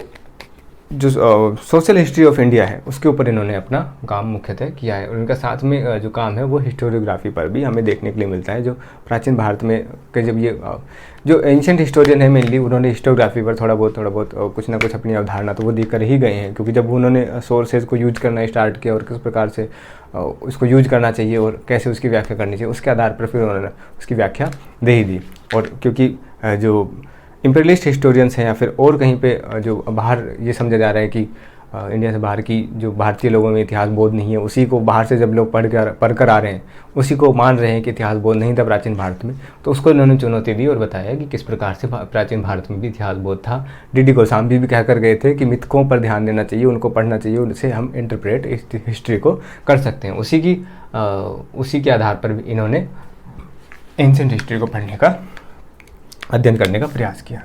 [SPEAKER 1] सोशल हिस्ट्री ऑफ इंडिया है उसके ऊपर इन्होंने अपना काम मुख्यतः किया है। और इनका साथ में जो काम है वो हिस्टोरियोग्राफी पर भी हमें देखने के लिए मिलता है। जो प्राचीन भारत में के जब ये जो एंशिएंट हिस्टोरियन है मेनली, उन्होंने हिस्टोग्राफी पर थोड़ा बहुत कुछ ना कुछ अपनी अवधारणा तो वो देकर ही गए हैं, क्योंकि जब उन्होंने सोर्सेज को यूज करना स्टार्ट किया और किस प्रकार से उसको यूज करना चाहिए और कैसे उसकी व्याख्या करनी चाहिए, उसके आधार पर फिर उन्होंने उसकी व्याख्या दे ही दी। और क्योंकि जो इम्पीरियलिस्ट हिस्टोरियंस हैं या फिर और कहीं पे जो बाहर ये समझा जा रहा है कि इंडिया से बाहर की जो भारतीय लोगों में इतिहास बोध नहीं है, उसी को बाहर से जब लोग पढ़कर आ रहे हैं उसी को मान रहे हैं कि इतिहास बोध नहीं था प्राचीन भारत में, तो उसको इन्होंने चुनौती दी और बताया कि किस प्रकार से प्राचीन भारत में भी इतिहास बोध था। DD गोस्वामी भी कहकर गए थे कि मिथकों पर ध्यान देना चाहिए, उनको पढ़ना चाहिए, उनसे हम इंटरप्रेट हिस्ट्री को कर सकते हैं। उसी के आधार पर इन्होंने एंशिएंट हिस्ट्री को पढ़ने का अध्ययन करने का प्रयास किया।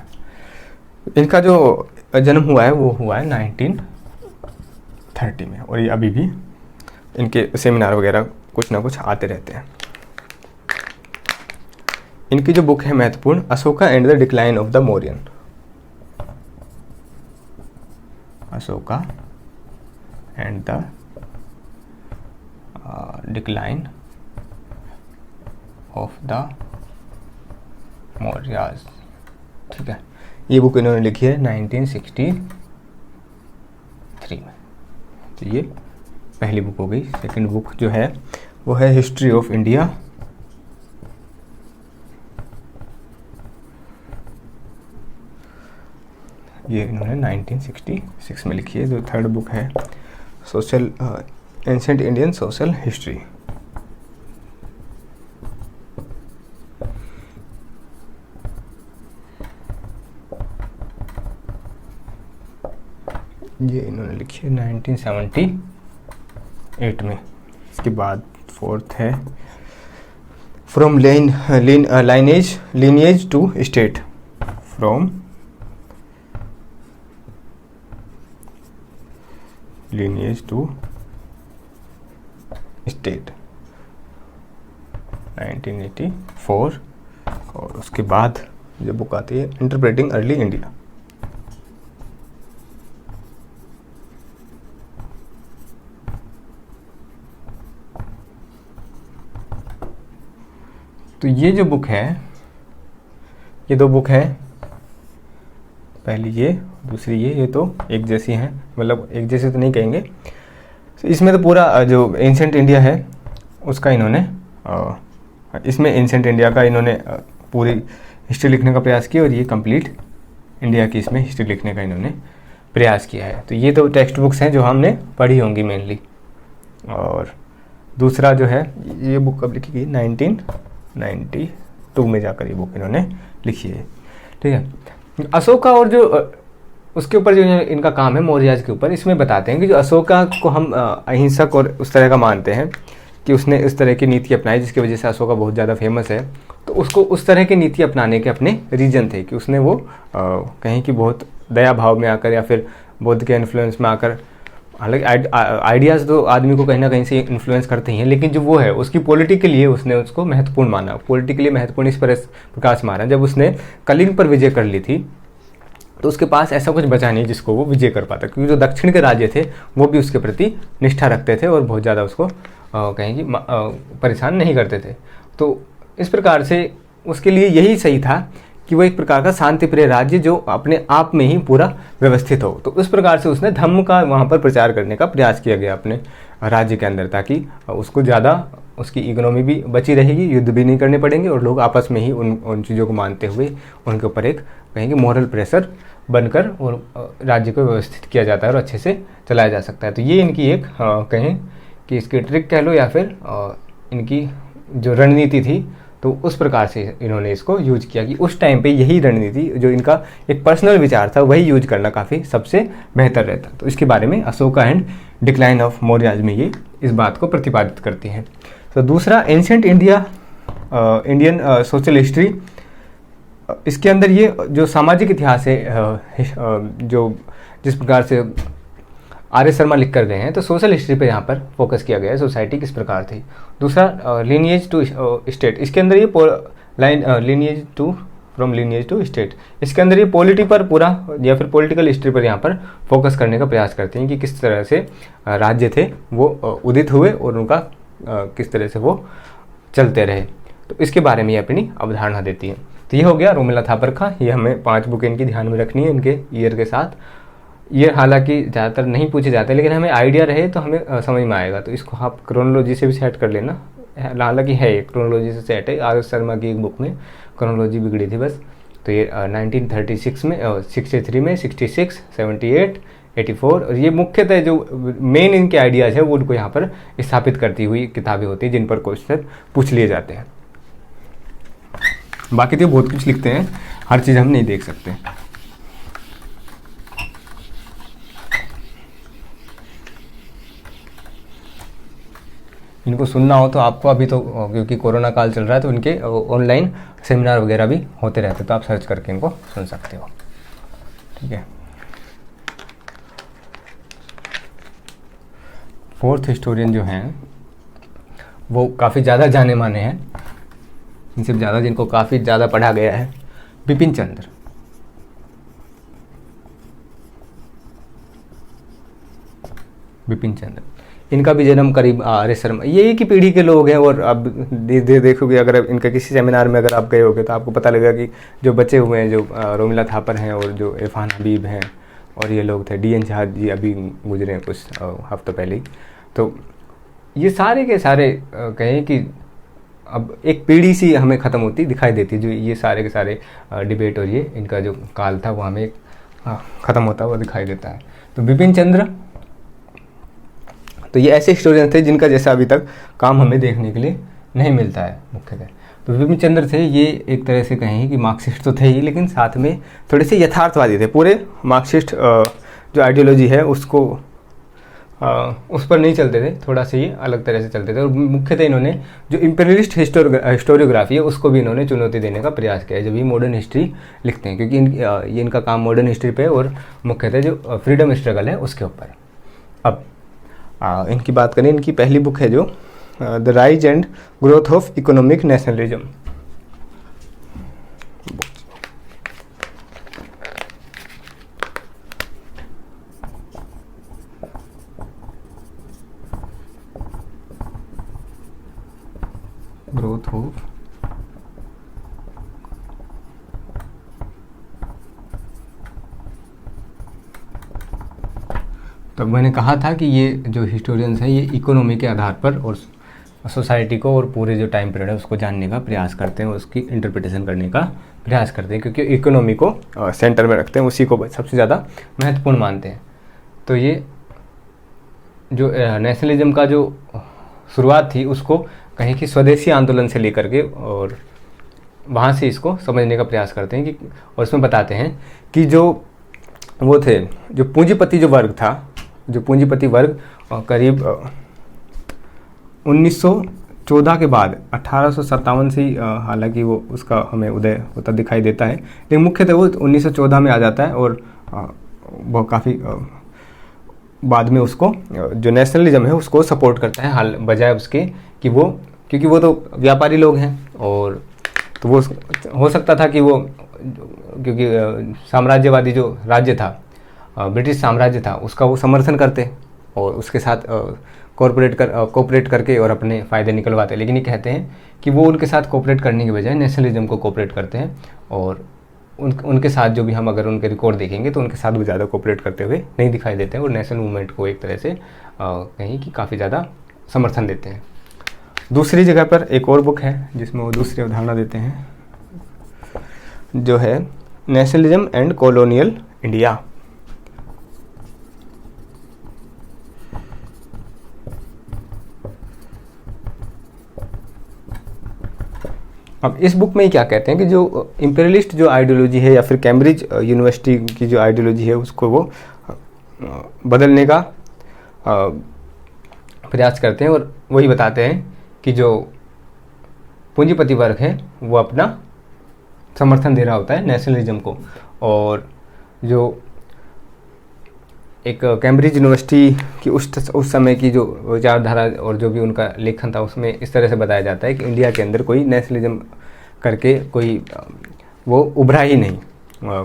[SPEAKER 1] इनका जो जन्म हुआ है वो हुआ है 1930 में, और ये अभी भी इनके सेमिनार वगैरह कुछ ना कुछ आते रहते हैं। इनकी जो बुक है महत्वपूर्ण, Ashoka and the decline of the Mauryan, Ashoka and the decline of the Mauryas, ठीक है। ये बुक इन्होंने लिखी है 1963 में। तो ये पहली बुक हो गई। सेकंड बुक जो है वो है हिस्ट्री ऑफ इंडिया। ये इन्होंने 1966 में लिखी है। जो थर्ड बुक है social ancient Indian social history. ये इन्होंने लिखी है 1978 में। इसके बाद फोर्थ है from lineage to state, from lineage to state 1984। और उसके बाद जो बुक आती है इंटरप्रेटिंग अर्ली इंडिया। तो ये जो बुक है, ये दो बुक हैं, पहली ये, दूसरी ये तो एक जैसी हैं, मतलब एक जैसे तो नहीं कहेंगे। तो इसमें तो पूरा जो एंशिएंट इंडिया है उसका इन्होंने इसमें एंशिएंट इंडिया का इन्होंने पूरी हिस्ट्री लिखने का प्रयास किया, और ये कंप्लीट इंडिया की इसमें हिस्ट्री लिखने का इन्होंने प्रयास किया है। तो ये तो टेक्स्ट बुक्स हैं जो हमने पढ़ी होंगी मेनली। और दूसरा जो है, ये बुक कब लिखी गई, 1992 में जाकर ये बुक इन्होंने लिखी है। ठीक है, अशोका और जो उसके ऊपर जो इनका काम है मौर्याज के ऊपर, इसमें बताते हैं कि जो अशोका को हम अहिंसक और उस तरह का मानते हैं कि उसने इस तरह की नीति अपनाई जिसकी वजह से अशोका बहुत ज़्यादा फेमस है। तो उसको उस तरह की नीति अपनाने के अपने रीजन थे कि उसने वो कहीं कि बहुत दया भाव में आकर या फिर बुद्ध के इन्फ्लुएंस में आकर, हालांकि आइडियाज़ तो आदमी को कहीं ना कहीं से इन्फ्लुएंस करते ही हैं, लेकिन जो वो है उसकी पॉलिटी के लिए उसने उसको महत्वपूर्ण माना। पॉलिटी के लिए महत्वपूर्ण इस प्रकार से माना, जब उसने कलिंग पर विजय कर ली थी तो उसके पास ऐसा कुछ बचा नहीं जिसको वो विजय कर पाता, क्योंकि जो दक्षिण के राज्य थे वो भी उसके प्रति निष्ठा रखते थे और बहुत ज़्यादा उसको कहीं कि परेशान नहीं करते थे। तो इस प्रकार से उसके लिए यही सही था कि वो एक प्रकार का शांतिप्रिय राज्य जो अपने आप में ही पूरा व्यवस्थित हो। तो उस प्रकार से उसने धम्म का वहाँ पर प्रचार करने का प्रयास किया गया अपने राज्य के अंदर, ताकि उसको ज़्यादा उसकी इकोनॉमी भी बची रहेगी, युद्ध भी नहीं करने पड़ेंगे और लोग आपस में ही उन चीज़ों को मानते हुए उनके ऊपर एक कहेंगे मॉरल प्रेशर बनकर और राज्य को व्यवस्थित किया जाता है और अच्छे से चलाया जा सकता है। तो ये इनकी एक कहें कि इसकी ट्रिक कह लो या फिर इनकी जो रणनीति थी, तो उस प्रकार से इन्होंने इसको यूज किया कि उस टाइम पे यही रणनीति जो इनका एक पर्सनल विचार था वही यूज करना काफ़ी सबसे बेहतर रहता। तो इसके बारे में Ashoka and decline of Mauryas में ये इस बात को प्रतिपादित करती हैं। तो दूसरा ancient India Indian social history, इसके अंदर ये जो सामाजिक इतिहास है जो जिस प्रकार से आर.एस. शर्मा लिख कर गए हैं, तो सोशल हिस्ट्री पे यहाँ पर फोकस किया गया है, सोसाइटी किस प्रकार थी। दूसरा लीनिएज टू स्टेट, इसके अंदर ये lineage to from lineage to state, इसके अंदर ये पॉलिटी पर पूरा या फिर पॉलिटिकल हिस्ट्री पर यहाँ पर फोकस करने का प्रयास करते हैं कि किस तरह से राज्य थे वो उदित हुए और उनका किस तरह से वो चलते रहे। तो इसके बारे में ये अपनी अवधारणा देती है। तो ये हो गया रोमिला थापर का। ये हमें 5 बुक इनकी ध्यान में रखनी है इनके ईयर के साथ। ये हालांकि ज़्यादातर नहीं पूछे जाते, लेकिन हमें आइडिया रहे तो हमें समझ में आएगा। तो इसको आप क्रोनोलॉजी से भी सेट कर लेना, हालांकि है ये क्रोनोलॉजी से सेट है। आर.एस. शर्मा की एक बुक में क्रोनोलॉजी बिगड़ी थी बस। तो ये 1936 में 63 में 66 78 84, और ये मुख्यतः जो मेन इनके आइडियाज़ है वो उनको यहाँ पर स्थापित करती हुई किताबें होती हैं जिन पर क्वेश्चन पूछ लिए जाते हैं। बाकी तो बहुत कुछ लिखते हैं, हर चीज़ हम नहीं देख सकते। इनको सुनना हो तो आपको अभी तो क्योंकि कोरोना काल चल रहा है तो इनके ऑनलाइन सेमिनार वगैरह भी होते रहते, तो आप सर्च करके इनको सुन सकते हो। ठीक है, फोर्थ हिस्टोरियन जो हैं वो काफ़ी ज़्यादा जाने माने हैं, इनसे ज़्यादा जिनको काफ़ी ज़्यादा पढ़ा गया है, बिपिन चंद्र। बिपिन चंद्र, इनका भी जन्म करीब आर.एस. शर्मा, यही की पीढ़ी के लोग हैं। और अब देखोगे अगर इनका किसी सेमिनार में अगर आप गए होगे तो आपको पता लगेगा कि जो बचे हुए हैं, जो रोमिला थापर हैं और जो इरफान हबीब हैं और ये लोग थे, D.N. झा जी अभी गुजरे हैं कुछ हफ्तों पहले ही। तो ये सारे के सारे कहें कि अब एक पीढ़ी सी हमें ख़त्म होती दिखाई देती है, जो ये सारे के सारे डिबेट और ये इनका जो काल था वो हमें ख़त्म होता हुआ दिखाई देता है। तो बिपिन चंद्र, तो ये ऐसे हिस्टोरियन थे जिनका जैसा अभी तक काम हमें देखने के लिए नहीं मिलता है मुख्यतः। तो बिपिन चंद्र थे, ये एक तरह से कहें कि मार्क्सिस्ट तो थे ही, लेकिन साथ में थोड़े से यथार्थवादी थे। पूरे मार्क्सिस्ट जो आइडियोलॉजी है उसको उस पर नहीं चलते थे, थोड़ा सा ये अलग तरह से चलते थे। और मुख्यतः इन्होंने जो इम्पीरियलिस्ट हिस्टोरियोग्राफी है उसको भी इन्होंने चुनौती देने का प्रयास किया है जब ये मॉडर्न हिस्ट्री लिखते हैं, क्योंकि ये इनका काम मॉडर्न हिस्ट्री पे और मुख्यतः जो फ्रीडम स्ट्रगल है उसके ऊपर। अब इनकी बात करें, इनकी पहली बुक है जो the rise and growth of economic nationalism. Growth of तो मैंने कहा था कि ये जो हिस्टोरियंस हैं ये इकोनॉमी के आधार पर और सोसाइटी को और पूरे जो टाइम पीरियड है उसको जानने का प्रयास करते हैं, उसकी इंटरप्रिटेशन करने का प्रयास करते हैं, क्योंकि इकोनॉमी को सेंटर में रखते हैं, उसी को सबसे ज़्यादा महत्वपूर्ण मानते हैं। तो ये जो नेशनलिज्म का जो शुरुआत थी उसको कहीं कि स्वदेशी आंदोलन से लेकर के और वहाँ से इसको समझने का प्रयास करते हैं कि, और इसमें बताते हैं कि जो वो थे जो पूंजीपति जो वर्ग था, जो पूंजीपति वर्ग करीब 1914 के बाद 1857 से ही हालांकि वो उसका हमें उदय होता दिखाई देता है, लेकिन मुख्यतः वो 1914 में आ जाता है और वो काफ़ी बाद में उसको जो नेशनलिज्म है उसको सपोर्ट करता है, हाल बजाय उसके कि वो, क्योंकि वो तो व्यापारी लोग हैं और तो वो हो सकता था कि वो, क्योंकि साम्राज्यवादी जो राज्य था ब्रिटिश साम्राज्य था उसका वो समर्थन करते और उसके साथ कोऑपरेट करके और अपने फ़ायदे निकलवाते, लेकिन ये कहते हैं कि वो उनके साथ कोऑपरेट करने के बजाय नेशनलिज्म को कोऑपरेट करते हैं और उनके साथ जो भी हम अगर उनके रिकॉर्ड देखेंगे तो उनके साथ वो ज़्यादा कोऑपरेट करते हुए नहीं दिखाई देते हैं और नेशनल मूवमेंट को एक तरह से कहीं कि काफ़ी ज़्यादा समर्थन देते हैं। दूसरी जगह पर एक और बुक है जिसमें वो दूसरी अवधारणा देते हैं जो है नेशनलिज्म एंड कॉलोनियल इंडिया। अब इस बुक में क्या कहते हैं कि जो इम्पीरियलिस्ट जो आइडियोलॉजी है या फिर कैम्ब्रिज यूनिवर्सिटी की जो आइडियोलॉजी है उसको वो बदलने का प्रयास करते हैं और वही बताते हैं कि जो पूंजीपति वर्ग है वो अपना समर्थन दे रहा होता है नेशनलिज्म को, और जो एक कैम्ब्रिज यूनिवर्सिटी की उस समय की जो विचारधारा और जो भी उनका लेखन था उसमें इस तरह से बताया जाता है कि इंडिया के अंदर कोई नेशनलिज्म करके कोई वो उभरा ही नहीं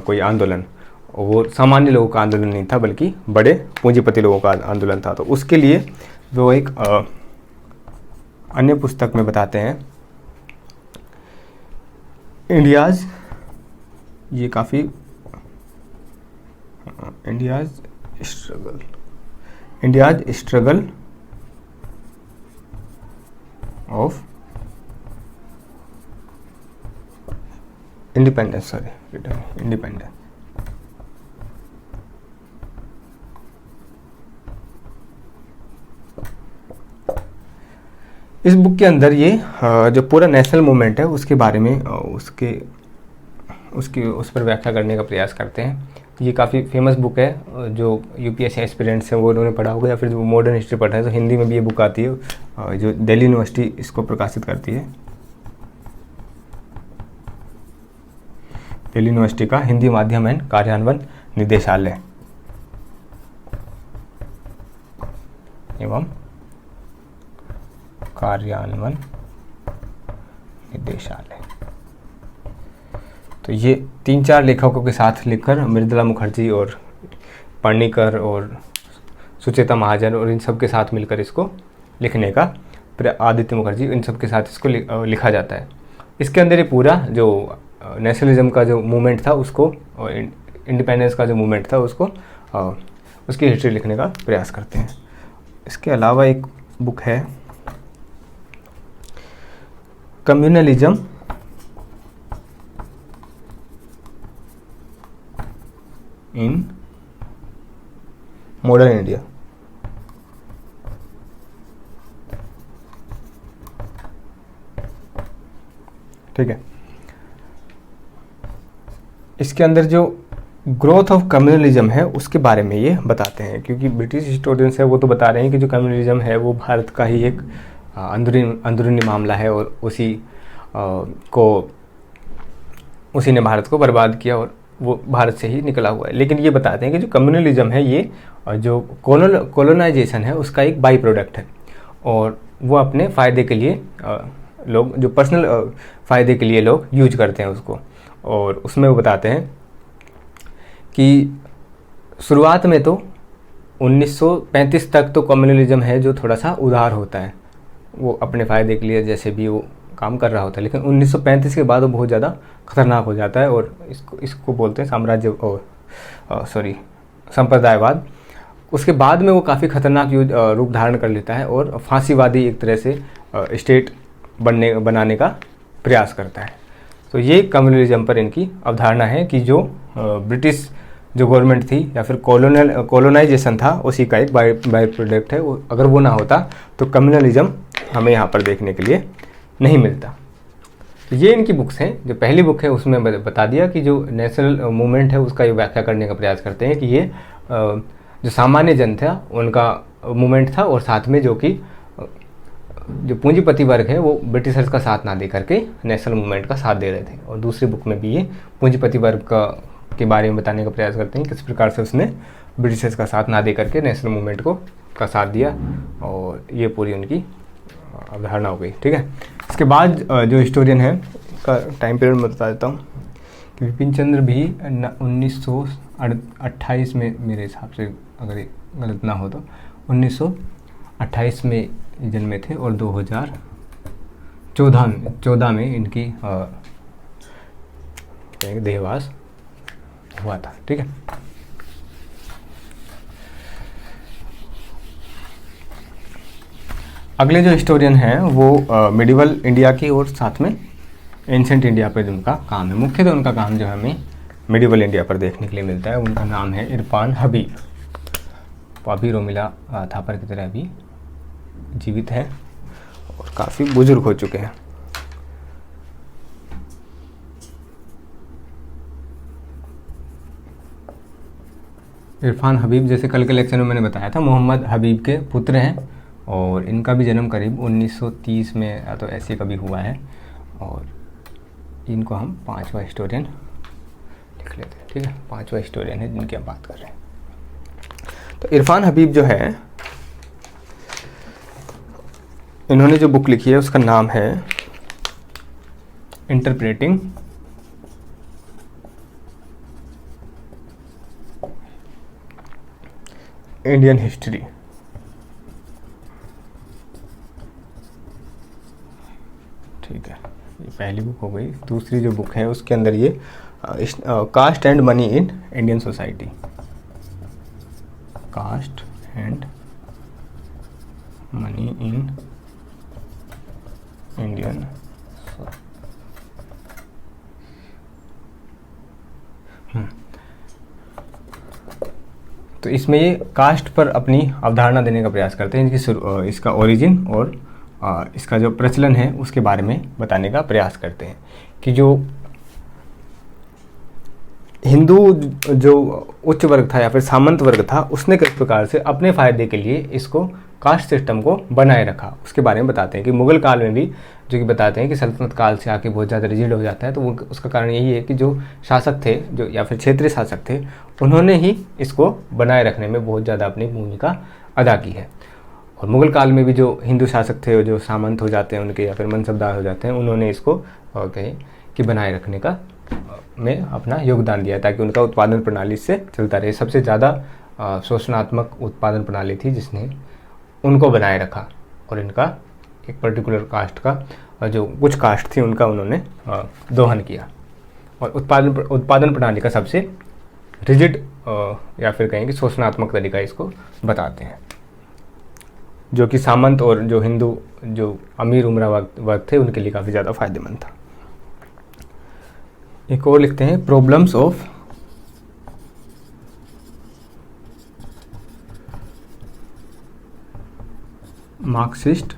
[SPEAKER 1] कोई आंदोलन, वो सामान्य लोगों का आंदोलन नहीं था बल्कि बड़े पूंजीपति लोगों का आंदोलन था। तो उसके लिए वो एक अन्य पुस्तक में बताते हैं इंडियाज़, ये काफ़ी India's struggle of independence, independence. इस बुक के अंदर ये जो पूरा नेशनल मूवमेंट है उसके बारे में उस पर व्याख्या करने का प्रयास करते हैं। ये काफ़ी फेमस बुक है, जो यूपीएससी एस्पिरेंट्स हैं वो उन्होंने पढ़ा होगा या फिर जो मॉडर्न हिस्ट्री पढ़ा है तो हिंदी में भी ये बुक आती है जो दिल्ली यूनिवर्सिटी इसको प्रकाशित करती है। दिल्ली यूनिवर्सिटी का हिंदी माध्यम एंड कार्यान्वयन निदेशालय एवं कार्यान्वयन निदेशालय। तो ये 3-4 लेखकों के साथ लिखकर मृदुला मुखर्जी और पाणिकर और सुचेता महाजन और इन सब के साथ मिलकर इसको लिखने का, आदित्य मुखर्जी, इन सब के साथ इसको लिखा जाता है। इसके अंदर ये पूरा जो नेशनलिज्म का जो मूवमेंट था उसको, इंडिपेंडेंस का जो मूवमेंट था उसको, उसकी हिस्ट्री लिखने का प्रयास करते हैं। इसके अलावा एक बुक है कम्युनलिज्म इन मॉडर्न इंडिया। ठीक है, इसके अंदर जो ग्रोथ ऑफ कम्युनलिज्म है उसके बारे में ये बताते हैं, क्योंकि ब्रिटिश हिस्टोरियंस है वो तो बता रहे हैं कि जो कम्युनलिज्म है वो भारत का ही एक अंदरूनी मामला है और उसी ने भारत को बर्बाद किया और वो भारत से ही निकला हुआ है। लेकिन ये बताते हैं कि जो कम्युनलिज्म है ये जो कॉलोनाइजेशन है उसका एक बाई प्रोडक्ट है और वो अपने फ़ायदे के लिए लोग जो पर्सनल फ़ायदे के लिए लोग यूज करते हैं उसको। और उसमें वो बताते हैं कि शुरुआत में तो 1935 तक तो कम्युनलिज्म है जो थोड़ा सा उदार होता है, वो अपने फ़ायदे के लिए जैसे भी वो काम कर रहा होता है। लेकिन 1935 के बाद वो बहुत ज़्यादा खतरनाक हो जाता है और इसको बोलते हैं संप्रदायवाद। उसके बाद में वो काफ़ी खतरनाक रूप धारण कर लेता है और फांसीवादी एक तरह से स्टेट बनाने का प्रयास करता है। तो ये कम्युनलिज्म पर इनकी अवधारणा है कि जो ब्रिटिश जो गवर्नमेंट थी या फिर कॉलोनाइजेशन था उसी का एक बाई प्रोडक्ट है। अगर वो ना होता तो कम्युनलिज्म हमें यहाँ पर देखने के लिए नहीं मिलता। तो ये इनकी बुक्स हैं। जो पहली बुक है उसमें बता दिया कि जो नेशनल मूवमेंट है उसका ये व्याख्या करने का प्रयास करते हैं कि ये जो सामान्य जन था उनका मूवमेंट था और साथ में जो कि जो पूंजीपति वर्ग है वो ब्रिटिशर्स का साथ ना दे करके नेशनल मूवमेंट का साथ दे रहे थे। और दूसरी बुक में भी ये पूंजीपति वर्ग के बारे में बताने का प्रयास करते हैं किस प्रकार से उसने ब्रिटिशर्स का साथ ना दे करके नेशनल मूवमेंट का साथ दिया। और ये पूरी उनकी अवधारणा हो गई। ठीक है, इसके बाद जो हिस्टोरियन है का टाइम पीरियड मैं बता देता हूँ कि बिपिन चंद्र भी 1928 में, मेरे हिसाब से अगर गलत ना हो तो 1928 में जन्मे थे और 2014 में इनकी देहवास हुआ था। ठीक है, अगले जो हिस्टोरियन हैं वो मिडिवल इंडिया की और साथ में एंशंट इंडिया पर उनका काम है। मुख्यतः उनका काम जो हमें मिडिवल इंडिया पर देखने के लिए मिलता है उनका नाम है इरफान हबीब। वो अभी रोमिला थापर की तरह भी जीवित है और काफ़ी बुजुर्ग हो चुके हैं। इरफान हबीब जैसे कल के लेक्चर में मैंने बताया था मोहम्मद हबीब के पुत्र हैं और इनका भी जन्म करीब 1930 में या तो ऐसे कभी हुआ है और इनको हम पांचवा हिस्टोरियन लिख लेते हैं। ठीक है, पांचवा हिस्टोरियन है जिनकी हम बात कर रहे हैं। तो इरफान हबीब जो है इन्होंने जो बुक लिखी है उसका नाम है इंटरप्रेटिंग इंडियन हिस्ट्री। ठीक है, ये पहली बुक हो गई। दूसरी जो बुक है उसके अंदर ये caste and money in Indian society, caste and money in Indian. तो इसमें ये कास्ट पर अपनी अवधारणा देने का प्रयास करते हैं, इनकी इसका ओरिजिन और इसका जो प्रचलन है उसके बारे में बताने का प्रयास करते हैं कि जो हिंदू जो उच्च वर्ग था या फिर सामंत वर्ग था उसने किस प्रकार से अपने फ़ायदे के लिए इसको कास्ट सिस्टम को बनाए रखा उसके बारे में बताते हैं। कि मुगल काल में भी जो कि बताते हैं कि सल्तनत काल से आके बहुत ज़्यादा रिजिड हो जाता है, तो वो उसका कारण यही है कि जो शासक थे जो या फिर क्षेत्रीय शासक थे उन्होंने ही इसको बनाए रखने में बहुत ज़्यादा अपनी भूमिका अदा की है। और मुगल काल में भी जो हिंदू शासक थे जो सामंत हो जाते हैं उनके या फिर मनसबदार हो जाते हैं उन्होंने इसको कहें कि बनाए रखने का में अपना योगदान दिया ताकि उनका उत्पादन प्रणाली से चलता रहे। सबसे ज़्यादा शोषणात्मक उत्पादन प्रणाली थी जिसने उनको बनाए रखा और इनका एक पर्टिकुलर कास्ट का जो कुछ कास्ट थी उनका उन्होंने दोहन किया। और उत्पादन प्रणाली का सबसे रिजिड या फिर कहेंगे शोषणात्मक तरीका इसको बताते हैं। जो कि सामंत और जो हिंदू जो अमीर उमरा वर्ग थे उनके लिए काफ़ी ज़्यादा फायदेमंद था। एक और लिखते हैं, प्रॉब्लम्स ऑफ मार्क्सिस्ट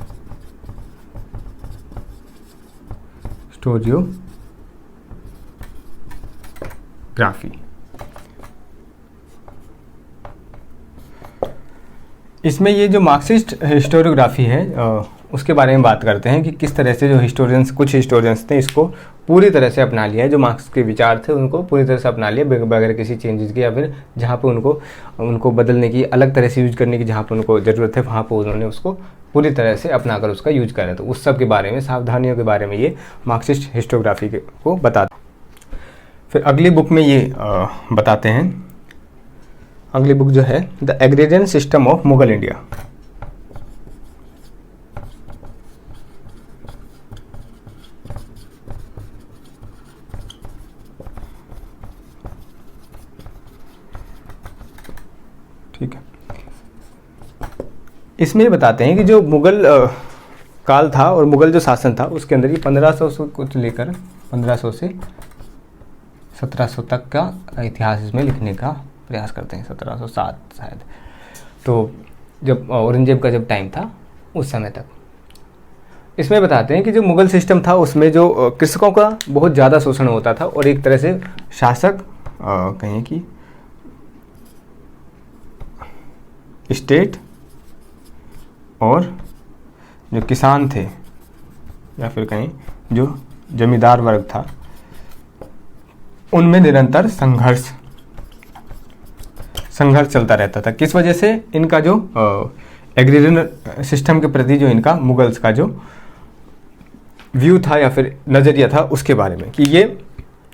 [SPEAKER 1] हिस्टोरियोग्राफी। इसमें ये जो मार्क्सिस्ट हिस्टोरियोग्राफी है उसके बारे में बात करते हैं कि किस तरह से जो कुछ हिस्टोरियंस ने इसको पूरी तरह से अपना लिया है, जो मार्क्स के विचार थे उनको पूरी तरह से अपना लिया बगैर किसी चेंजेस के, या फिर जहाँ पे उनको बदलने की, अलग तरह से यूज करने की जहाँ पे उनको ज़रूरत है वहाँ पे उन्होंने उसको पूरी तरह से अपना कर उसका यूज करें। तो उस सब के बारे में, सावधानियों के बारे में ये मार्क्सिस्ट हिस्टोग्राफी को बताते। फिर अगली बुक में ये बताते हैं, अगली बुक जो है the agrarian system of Mughal India. ठीक है, इसमें ये बताते हैं कि जो मुगल काल था और मुगल जो शासन था उसके अंदर ये 1500 से कुछ लेकर 1500 से 1700 तक का इतिहास इसमें लिखने का प्रयास करते हैं, 1707 शायद। तो जब औरंगजेब का जब टाइम था उस समय तक इसमें बताते हैं कि जो मुगल सिस्टम था उसमें जो कृषकों का बहुत ज़्यादा शोषण होता था और एक तरह से शासक कहें कि स्टेट और जो किसान थे या फिर कहें जो जमींदार वर्ग था उनमें निरंतर संघर्ष चलता रहता था। किस वजह से? इनका जो एग्रेरियन सिस्टम के प्रति जो इनका मुगल्स का जो व्यू था या फिर नज़रिया था उसके बारे में, कि ये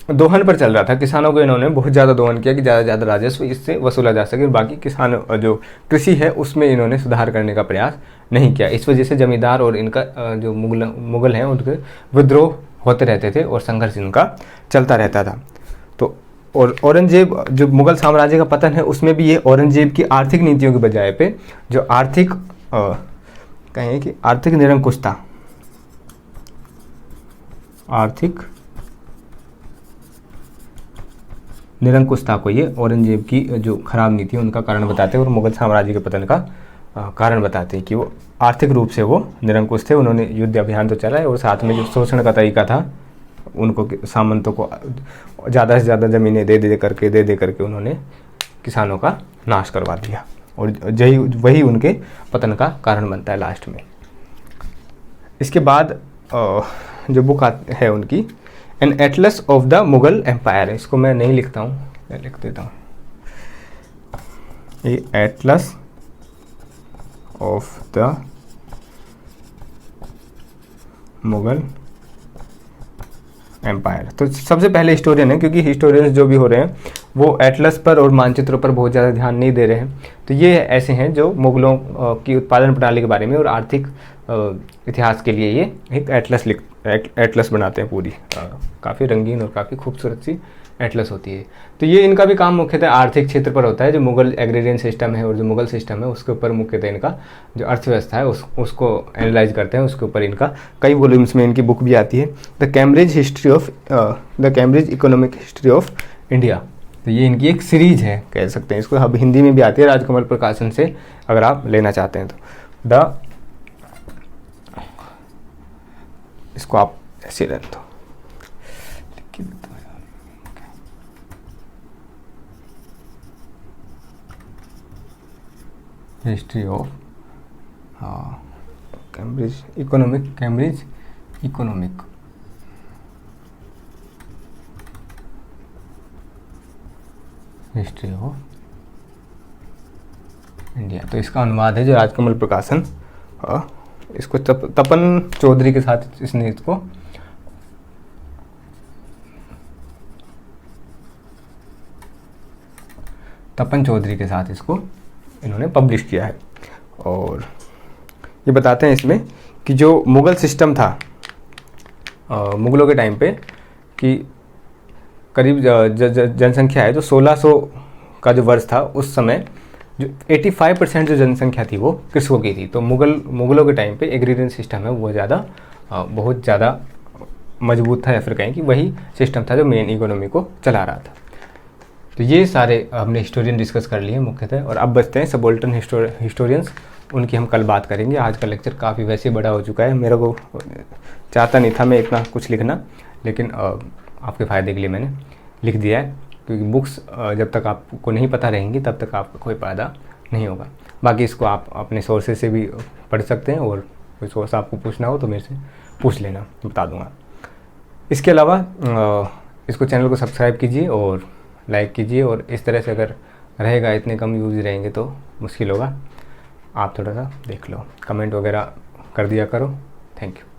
[SPEAKER 1] दोहन पर चल रहा था। किसानों को इन्होंने बहुत ज़्यादा दोहन किया कि ज़्यादा से ज़्यादा राजस्व इससे वसूला जा सके, बाकी किसान जो कृषि है उसमें इन्होंने सुधार करने का प्रयास नहीं किया। इस वजह से जमींदार और इनका जो मुगल हैं उनके विद्रोह होते रहते थे और संघर्ष इनका चलता रहता था। तो और औरंगजेब जो मुगल साम्राज्य का पतन है उसमें भी ये औरंगजेब की आर्थिक नीतियों के बजाय पे जो कहें कि आर्थिक निरंकुशता, को ये औरंगजेब की जो खराब नीति है उनका कारण बताते हैं और मुगल साम्राज्य के पतन का कारण बताते हैं कि वो आर्थिक रूप से वो निरंकुश थे। उन्होंने युद्ध अभियान तो चलाए और साथ में जो शोषण का तरीका था उनको, सामंतों को ज़्यादा से ज़्यादा ज़मीनें दे दे करके उन्होंने किसानों का नाश करवा दिया और वही उनके पतन का कारण बनता है लास्ट में। इसके बाद जो बुक है उनकी an atlas of the Mughal empire, इसको मैं नहीं लिखता हूँ, मैं लिख देता हूँ, ये atlas of the Mughal empire. तो सबसे पहले हिस्टोरियन है, क्योंकि हिस्टोरियंस जो भी हो रहे हैं वो एटलस पर और मानचित्रों पर बहुत ज़्यादा ध्यान नहीं दे रहे हैं। तो ये ऐसे हैं जो मुगलों की उत्पादन प्रणाली के बारे में और आर्थिक इतिहास के लिए ये एक एटलस बनाते हैं पूरी, काफ़ी रंगीन और काफ़ी खूबसूरत सी एटलस होती है। तो ये इनका भी काम मुख्यतः आर्थिक क्षेत्र पर होता है। जो मुगल एग्रेरियन सिस्टम है और जो मुगल सिस्टम है उसके ऊपर मुख्यतः इनका जो अर्थव्यवस्था है उसको एनालाइज करते हैं। उसके ऊपर इनका कई वॉल्यूम्स में इनकी बुक भी आती है, the Cambridge economic history of India. तो ये इनकी एक सीरीज है कह सकते हैं इसको। अब हिंदी में भी आती है राजकमल प्रकाशन से, अगर आप लेना चाहते हैं तो। इसको आप ऐसे रख दो, history of Cambridge economic history of India. तो इसका अनुवाद है जो राजकमल प्रकाशन, इसको तपन चौधरी के साथ इसने इसको इन्होंने पब्लिश किया है। और ये बताते हैं इसमें कि जो मुगल सिस्टम था मुगलों के टाइम पे कि करीब जनसंख्या है जो 1600 का जो वर्ष था उस समय जो 85% जो जनसंख्या थी वो कृषकों की थी। तो मुगलों के टाइम पे एग्रीरियन सिस्टम है वो बहुत ज़्यादा मजबूत था, या फिर कहें कि वही सिस्टम था जो मेन इकोनॉमी को चला रहा था। तो ये सारे हमने हिस्टोरियन डिस्कस कर लिए मुख्यतः, और अब बचते हैं सबोल्टन हिस्टोरियंस। उनकी हम कल बात करेंगे। आज का लेक्चर काफ़ी वैसे बड़ा हो चुका है, मेरे को चाहता नहीं था मैं इतना कुछ लिखना, लेकिन आपके फ़ायदे के लिए मैंने लिख दिया है, क्योंकि बुक्स जब तक आपको नहीं पता रहेंगी तब तक आपको कोई फ़ायदा नहीं होगा। बाकी इसको आप अपने सोर्सेज से भी पढ़ सकते हैं, और कोई सोर्स आपको पूछना हो तो मेरे से पूछ लेना, बता दूँगा। इसके अलावा इसको चैनल को सब्सक्राइब कीजिए और लाइक कीजिए, और इस तरह से अगर रहेगा, इतने कम यूज़ रहेंगे तो मुश्किल होगा। आप थोड़ा सा देख लो, कमेंट वगैरह कर दिया करो। Thank you.